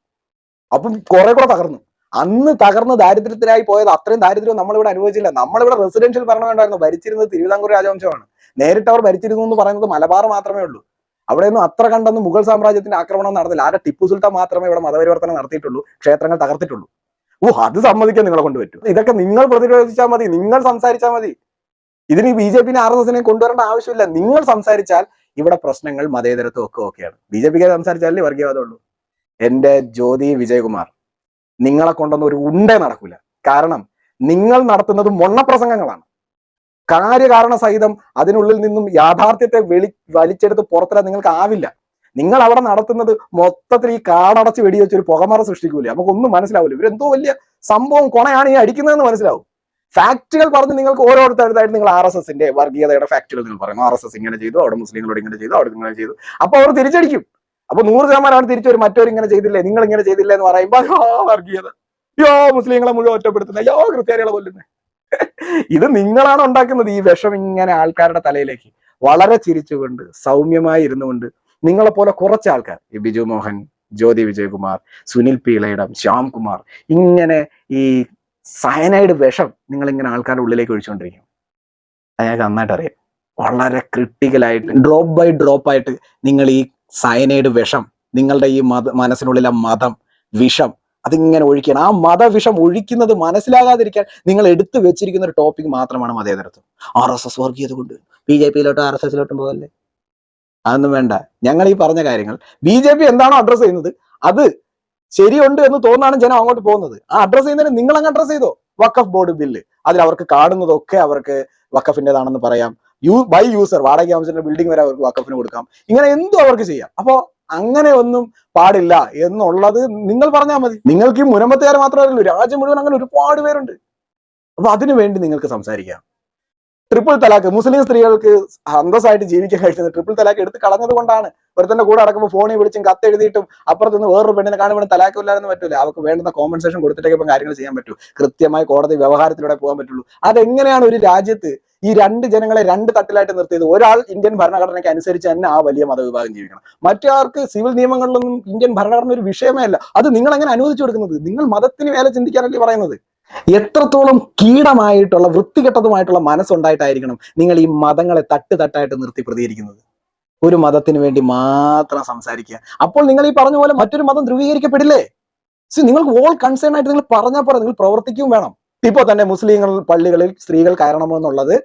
അപ്പം കുറെ കൂടെ തകർന്നു. അന്ന് തകർന്ന് ദാരിദ്ര്യത്തിലായി പോയത്. അത്രയും ദാരിദ്ര്യം നമ്മളിവിടെ അനുഭവിച്ചില്ല. നമ്മളിവിടെ റെസിഡൻഷ്യൽ ഭരണം ഉണ്ടായിരുന്നു. ഭരിച്ചിരുന്നത് തിരുവിതാംകൂർ രാജവംശമാണ്. നേരിട്ട് അവർ ഭരിച്ചിരുന്നു എന്ന് പറയുന്നത് മലബാർ മാത്രമേ ഉള്ളൂ. അവിടെയൊന്നും അത്ര കണ്ടൊന്നും മുഗൾ സാമ്രാജ്യത്തിന്റെ ആക്രമണം നടന്നില്ല. ആകെ ടിപ്പു സുൽത്താൻ മാത്രമേ ഇവിടെ മതപരിവർത്തനം നടത്തിയിട്ടുള്ളൂ, ക്ഷേത്രങ്ങൾ തകർത്തിട്ടുള്ളൂ. അത് സമ്മതിക്കാൻ നിങ്ങളെ കൊണ്ട് പറ്റും. ഇതൊക്കെ നിങ്ങൾ പ്രതിരോധിച്ചാൽ മതി, നിങ്ങൾ സംസാരിച്ചാൽ മതി. ഇതിന് BJPനെ RSSനെ കൊണ്ടുവരേണ്ട ആവശ്യമില്ല. നിങ്ങൾ സംസാരിച്ചാൽ ഇവിടെ പ്രശ്നങ്ങൾ മതേതരത്വം ഒക്കെ ഓക്കെയാണ്. BJPക്ക് സംസാരിച്ചാലേ വർഗീയവാദമുള്ളൂ. എന്റെ ജ്യോതി വിജയകുമാർ, നിങ്ങളെ കൊണ്ടൊന്നും ഒരു ഉണ്ടേ നടക്കൂല. കാരണം നിങ്ങൾ നടത്തുന്നത് മൊണ്ണപ്രസംഗങ്ങളാണ്. കാര്യകാരണ സഹിതം അതിനുള്ളിൽ നിന്നും യാഥാർത്ഥ്യത്തെ വലിച്ചെടുത്ത് പുറത്തിടാൻ നിങ്ങൾക്ക് ആവില്ല. നിങ്ങൾ അവിടെ നടത്തുന്നത് മൊത്തത്തിൽ ഈ കാടടച്ച് വെടിവെച്ച് ഒരു പുകമറ സൃഷ്ടിക്കൂലേ? നമുക്കൊന്നും മനസ്സിലാവില്ല. ഇവരെന്തോ വലിയ സംഭവം കൊണയാണ് ഈ അടിക്കുന്നതെന്ന് മനസ്സിലാവും. ഫാക്ടുകൾ പറഞ്ഞ് നിങ്ങൾക്ക് ഓരോരുത്തരുതായിട്ട് നിങ്ങൾ RSSന്റെ വർഗീയതയുടെ ഫാക്ടുകൾ നിങ്ങൾ പറയും. RSS ഇങ്ങനെ ചെയ്തു, അവിടെ മുസ്ലിങ്ങളോട് ഇങ്ങനെ ചെയ്തു, അവിടെ ഇങ്ങനെ ചെയ്തു. അപ്പൊ അവർ തിരിച്ചടിക്കും. അപ്പൊ 100% തിരിച്ചൊരു മറ്റൊരു ഇങ്ങനെ ചെയ്തില്ലേ, നിങ്ങൾ ഇങ്ങനെ ചെയ്തില്ല എന്ന് പറയുമ്പോ വർഗീയത, മുസ്ലിങ്ങളെ മുഴുവൻ ഒറ്റപ്പെടുത്തുന്ന, ക്രിസ്ത്യാനികളെ കൊല്ലുന്നത്. ഇത് നിങ്ങളാണ് ഉണ്ടാക്കുന്നത് ഈ വിഷം ഇങ്ങനെ ആൾക്കാരുടെ തലയിലേക്ക്. വളരെ ചിരിച്ചുകൊണ്ട് സൗമ്യമായി ഇരുന്നുകൊണ്ട് നിങ്ങളെ പോലെ കുറച്ച് ആൾക്കാർ, ഈ ബിജു മോഹൻ, ജ്യോതി വിജയകുമാർ, സുനിൽ P. ഇളയിടം, ശ്യാംകുമാർ, ഇങ്ങനെ ഈ സയനൈഡ് വിഷം നിങ്ങളിങ്ങനെ ആൾക്കാരുടെ ഉള്ളിലേക്ക് ഒഴിച്ചുകൊണ്ടിരിക്കും. അത് ഞങ്ങൾക്ക് നന്നായിട്ട് അറിയാം. വളരെ ക്രിട്ടിക്കലായിട്ട് ഡ്രോപ്പ് ബൈ ഡ്രോപ്പ് ആയിട്ട് നിങ്ങൾ ഈ സയനൈഡ് വിഷം നിങ്ങളുടെ ഈ മനസ്സിനുള്ളിലെ മതം വിഷം അതിങ്ങനെ ഒഴിക്കണം. ആ മതവിഷം ഒഴിക്കുന്നത് മനസ്സിലാകാതിരിക്കാൻ നിങ്ങൾ എടുത്തു വെച്ചിരിക്കുന്ന ഒരു ടോപ്പിക് മാത്രമാണ് മതേതരത്വം. RSS വർഗീയത കൊണ്ട് BJPയിലോട്ടും RSSലോട്ടും പോകല്ലേ? അതൊന്നും വേണ്ട. ഞങ്ങൾ ഈ പറഞ്ഞ കാര്യങ്ങൾ BJP എന്താണോ അഡ്രസ് ചെയ്യുന്നത് അത് ശരിയുണ്ട് എന്ന് തോന്നാണ് ജനം അങ്ങോട്ട് പോകുന്നത്. ആ അഡ്രസ് ചെയ്യുന്നതിന് നിങ്ങൾ അങ്ങ് അഡ്രസ് ചെയ്തോ. വഖഫ് ബോർഡ് ബില്ല്, അതിൽ അവർക്ക് കാണുന്നതൊക്കെ അവർക്ക് വഖഫിൻ്റെതാണെന്ന് പറയാം. ബൈ യൂസർ, വാടക താമസിക്കുന്ന ബിൽഡിംഗ് വരെ അവർക്ക് വഖഫിന് കൊടുക്കാം. ഇങ്ങനെ എന്തും അവർക്ക് ചെയ്യാം. അപ്പോ അങ്ങനെ ഒന്നും പാടില്ല എന്നുള്ളത് നിങ്ങൾ പറഞ്ഞാൽ മതി. നിങ്ങൾക്ക് ഈ മുനമ്പത്തുകാർ മാത്രമല്ലല്ലോ, രാജ്യം മുഴുവൻ അങ്ങനെ ഒരുപാട് പേരുണ്ട്. അപ്പൊ അതിനു വേണ്ടി നിങ്ങൾക്ക് സംസാരിക്കാം. ട്രിപ്പിൾ തലാക്ക്, മുസ്ലിം സ്ത്രീകൾക്ക് അന്തസ്സായിട്ട് ജീവിക്കാൻ കഴിയുന്നത് ട്രിപ്പിൾ തലാക്ക് എടുത്ത് കളഞ്ഞത് കൊണ്ടാണ്. ഒരുത്തന്റെ കൂടെ അടക്കുമ്പോൾ ഫോണിൽ വിളിച്ചും കത്തെഴുതിയിട്ടും അപ്പുറത്ത് നിന്ന് വേറൊരു പെണ്ണിനെ കാണുമ്പോൾ തലാക്ക് ഇല്ലാതെന്ന് പറ്റൂല. അവർക്ക് വേണ്ടുന്ന കോമ്പൻസേഷൻ കൊടുത്തിട്ടൊക്കെ ഇപ്പം കാര്യങ്ങൾ ചെയ്യാൻ പറ്റൂ. കൃത്യമായി കോടതി വ്യവഹാരത്തിലൂടെ പോകാൻ പറ്റുള്ളൂ. അതെങ്ങനെയാണ് ഒരു രാജ്യത്ത് ഈ രണ്ട് ജനങ്ങളെ രണ്ട് തട്ടിലായിട്ട് നിർത്തിയത്. ഒരാൾ ഇന്ത്യൻ ഭരണഘടനയ്ക്ക് അനുസരിച്ച് തന്നെ ആ വലിയ മതവിഭാഗം ജീവിക്കണം, മറ്റൊരാൾക്ക് സിവിൽ നിയമങ്ങളിലൊന്നും ഇന്ത്യൻ ഭരണഘടന ഒരു വിഷയമേ അല്ല. അത് നിങ്ങൾ എങ്ങനെ അനുവദിച്ചു കൊടുക്കുന്നത്? നിങ്ങൾ മതത്തിന് മേലെ ചിന്തിക്കാനല്ലേ പറയുന്നത്? എത്രത്തോളം കീടമായിട്ടുള്ള വൃത്തികെട്ടതുമായിട്ടുള്ള മനസ്സുണ്ടായിട്ടായിരിക്കണം നിങ്ങൾ ഈ മതങ്ങളെ തട്ടായിട്ട് നിർത്തി പ്രതികരിക്കുന്നത്? ഒരു മതത്തിന് വേണ്ടി മാത്രം സംസാരിക്കുക. അപ്പോൾ നിങ്ങൾ ഈ പറഞ്ഞ പോലെ മറ്റൊരു മതം ധ്രുവീകരിക്കപ്പെടില്ലേ? നിങ്ങൾക്ക് ഓൾ കൺസേൺ ആയിട്ട് നിങ്ങൾ പറഞ്ഞാൽ പോരാ, നിങ്ങൾ പ്രവർത്തിക്കുകയും വേണം. ഇപ്പോൾ തന്നെ മുസ്ലിങ്ങൾ പള്ളികളിൽ സ്ത്രീകൾ കയറണമോ എന്നുള്ളത്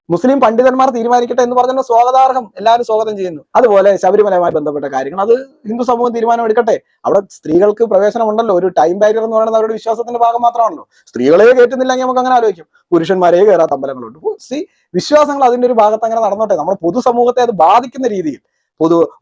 മുസ്ലിം പണ്ഡിതന്മാർ തീരുമാനിക്കട്ടെ എന്ന് പറഞ്ഞാൽ സ്വാഗതാർഹം, എല്ലാവരും സ്വാഗതം ചെയ്യുന്നു. അതുപോലെ ശബരിമലയുമായി ബന്ധപ്പെട്ട കാര്യങ്ങൾ അത് ഹിന്ദു സമൂഹം തീരുമാനം എടുക്കട്ടെ. അവിടെ സ്ത്രീകൾക്ക് പ്രവേശനം ഉണ്ടല്ലോ, ഒരു ടൈം ബാരിയർ എന്ന് പറയുന്നത് അവരുടെ വിശ്വാസത്തിന്റെ ഭാഗം മാത്രമാണല്ലോ. സ്ത്രീകളെ കയറ്റുന്നില്ലെങ്കിൽ നമുക്ക് അങ്ങനെ ആലോചിക്കും, പുരുഷന്മാരെ കയറാത്ത അമ്പലങ്ങളുണ്ട്. വിശ്വാസങ്ങൾ അതിന്റെ ഒരു ഭാഗത്ത് അങ്ങനെ നടന്നോട്ടെ. നമ്മുടെ പൊതുസമൂഹത്തെ അത് ബാധിക്കുന്ന രീതിയിൽ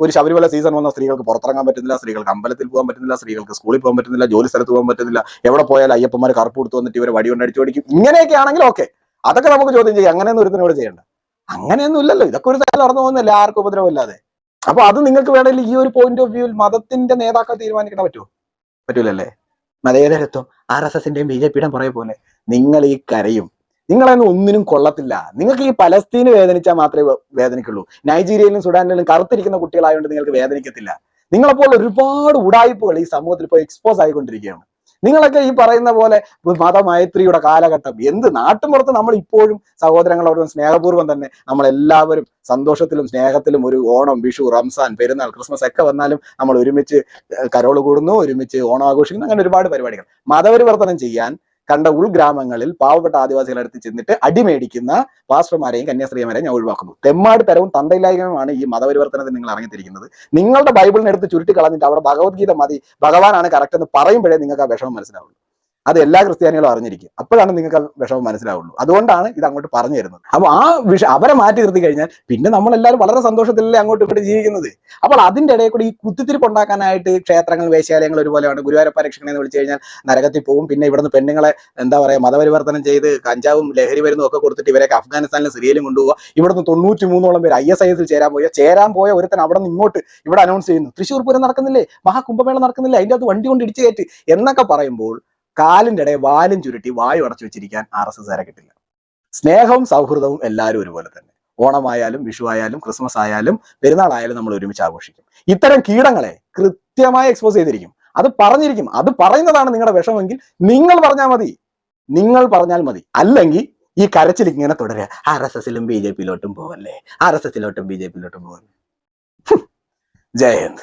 ഒരു ശബരിമല സീസൺ വന്ന സ്ത്രീകൾക്ക് പുറത്തിറങ്ങാൻ പറ്റുന്നില്ല, സ്ത്രീകൾക്ക് അമ്പലത്തിൽ പോകാൻ പറ്റുന്നില്ല, സ്ത്രീകൾക്ക് സ്കൂളിൽ പോകാൻ പറ്റുന്നില്ല, ജോലി സ്ഥലത്ത് പോകാൻ പറ്റുന്നില്ല, എവിടെ പോയാലും അയ്യപ്പന്മാർ കറുപ്പ് കൊടുത്തു വന്നിട്ട് ഇവരെ വടി കൊണ്ട് അടിച്ചു പഠിക്കും. ഇങ്ങനെയൊക്കെ ആണെങ്കിൽ ഓക്കെ, അതൊക്കെ നമുക്ക് ചോദ്യം ചെയ്യാം. അങ്ങനെയൊന്നും ഒരുത്തിനോട് ചെയ്യണ്ട. അങ്ങനെയൊന്നും ഇല്ലല്ലോ, ഇതൊക്കെ ഒരു സ്ഥലം നടന്നു പോകുന്നില്ല, ആർക്കും ഉപദ്രവമില്ലാതെ. അപ്പൊ അത് നിങ്ങൾക്ക് വേണമെങ്കിൽ ഈ ഒരു പോയിന്റ് ഓഫ് വ്യൂവിൽ മതത്തിന്റെ നേതാക്കൾ തീരുമാനിക്കാൻ പറ്റൂലല്ലേ? മതേതരത്വം RSSന്റെയും BJPയുടെയും പുറകെ പോലെ നിങ്ങൾ ഈ കരയും. നിങ്ങളൊന്നും ഒന്നിനും കൊള്ളത്തില്ല. നിങ്ങൾക്ക് ഈ പലസ്തീന് വേദനിച്ചാൽ മാത്രമേ വേദനിക്കുള്ളൂ. നൈജീരിയയിലും സുഡാനിലും കറുത്തിരിക്കുന്ന കുട്ടികളായതുകൊണ്ട് നിങ്ങൾക്ക് വേദനിക്കത്തില്ല. നിങ്ങളപ്പോൾ ഒരുപാട് ഉടായ്പകൾ ഈ സമൂഹത്തിൽ ഇപ്പോൾ എക്സ്പോസ് ആയിക്കൊണ്ടിരിക്കുകയാണ്. നിങ്ങളൊക്കെ ഈ പറയുന്ന പോലെ മതമൈത്രിയുടെ കാലഘട്ടം നാട്ടുമ്പുറത്ത് നമ്മൾ ഇപ്പോഴും സഹോദരങ്ങളോടും സ്നേഹപൂർവ്വം തന്നെ നമ്മളെല്ലാവരും സന്തോഷത്തിലും സ്നേഹത്തിലും ഒരു ഓണം, വിഷു, റംസാൻ, പെരുന്നാൾ, ക്രിസ്മസ് ഒക്കെ വന്നാലും നമ്മൾ ഒരുമിച്ച് കരോള് കൂടുന്നു, ഒരുമിച്ച് ഓണം ആഘോഷിക്കുന്നു. അങ്ങനെ ഒരുപാട് പരിപാടികൾ. മതപരിവർത്തനം ചെയ്യാൻ കണ്ട ഉൾഗ്രാമങ്ങളിൽ പാവപ്പെട്ട ആദിവാസികളെ അടുത്ത് ചെന്നിട്ട് അടിമേടിക്കുന്ന പാസ്റ്റർമാരെയും കന്യാസ്ത്രീമാരെയും ഞാൻ ഒഴിവാക്കുന്നു. തെമ്മാടി തരവും തന്തയില്ലായ്മയുമാണ് ഈ മതപരിവർത്തനത്തിൽ നിങ്ങൾ ഇറങ്ങിത്തിരിക്കുന്നത്. നിങ്ങളുടെ ബൈബിളിനെ എടുത്ത് ചുരുട്ടി കളഞ്ഞിട്ട് അവിടെ ഭഗവത്ഗീത മതി, ഭഗവാനാണ് കറക്റ്റ് എന്ന് പറയുമ്പോഴേ നിങ്ങൾക്ക് ആ വിഷമം മനസ്സിലാവുള്ളൂ. അത് എല്ലാ ക്രിസ്ത്യാനികളും അറിഞ്ഞിരിക്കും. അപ്പോഴാണ് നിങ്ങൾക്ക് ആ വിഷമം മനസ്സിലാവുള്ളൂ. അതുകൊണ്ടാണ് ഇത് അങ്ങോട്ട് പറഞ്ഞു തരുന്നത്. അപ്പോൾ ആ അവരെ മാറ്റി നിർത്തി കഴിഞ്ഞാൽ പിന്നെ നമ്മളെല്ലാവരും വളരെ സന്തോഷത്തിലല്ലേ അങ്ങോട്ട് ഇങ്ങോട്ട് ജീവിക്കുന്നത്. അപ്പോൾ അതിൻ്റെ ഇടയിൽ കൂടി ഈ കുത്തിത്തിരിപ്പ് ഉണ്ടാക്കാനായിട്ട് ക്ഷേത്രങ്ങൾ, വേശ്യാലയങ്ങൾ ഒരുപോലെയാണ്. ഗുരുവായൂരപ്പ രക്ഷകനെ എന്ന് വിളിച്ചു കഴിഞ്ഞാൽ നരകത്തിൽ പോകും. പിന്നെ ഇവിടുന്ന് പെണ്ണുങ്ങളെ മതപരിവർത്തനം ചെയ്ത് കഞ്ചാവും ലഹരി മരുന്നും ഒക്കെ കൊടുത്തിട്ട് ഇവരൊക്കെ അഫ്ഗാനിസ്ഥാനിലും സിറിയയിലും കൊണ്ടുപോകുക. ഇവിടുന്ന് 93ഓളം പേര് ISIS ചേരാൻ പോയ ഒരുത്തൻ അവിടെ നിന്ന് ഇവിടെ അനൗൺസ് ചെയ്യുന്നു, തൃശ്ശൂർ പൂരം നടക്കുന്നില്ലേ, മഹാകുംഭമേള നടക്കുന്നില്ലേ, അതിൻ്റെ അത് വണ്ടി കൊണ്ട് ഇടിച്ചു കയറ്റി എന്നൊക്കെ പറയുമ്പോൾ കാലിൻ്റെ ഇടയിൽ വാലും ചുരുട്ടി വായു അടച്ചു വെച്ചിരിക്കാൻ RSSകാരെ കിട്ടില്ല. സ്നേഹവും സൗഹൃദവും എല്ലാവരും ഒരുപോലെ തന്നെ. ഓണമായാലും വിഷു ആയാലും ക്രിസ്മസ് ആയാലും പെരുന്നാളായാലും നമ്മൾ ഒരുമിച്ച് ആഘോഷിക്കും. ഇത്തരം കീടങ്ങളെ കൃത്യമായി എക്സ്പോസ് ചെയ്തിരിക്കും. അത് പറഞ്ഞിരിക്കും. അത് പറയുന്നതാണ് നിങ്ങളുടെ വിഷമെങ്കിൽ നിങ്ങൾ പറഞ്ഞാൽ മതി. അല്ലെങ്കിൽ ഈ കരച്ചിൽ ഇങ്ങനെ തുടരുക, RSSലും BJPയിലോട്ടും പോവല്ലേ, RSSലോട്ടും BJPയിലോട്ടും പോവല്ലേ. ജയ് ഹിന്ദ്.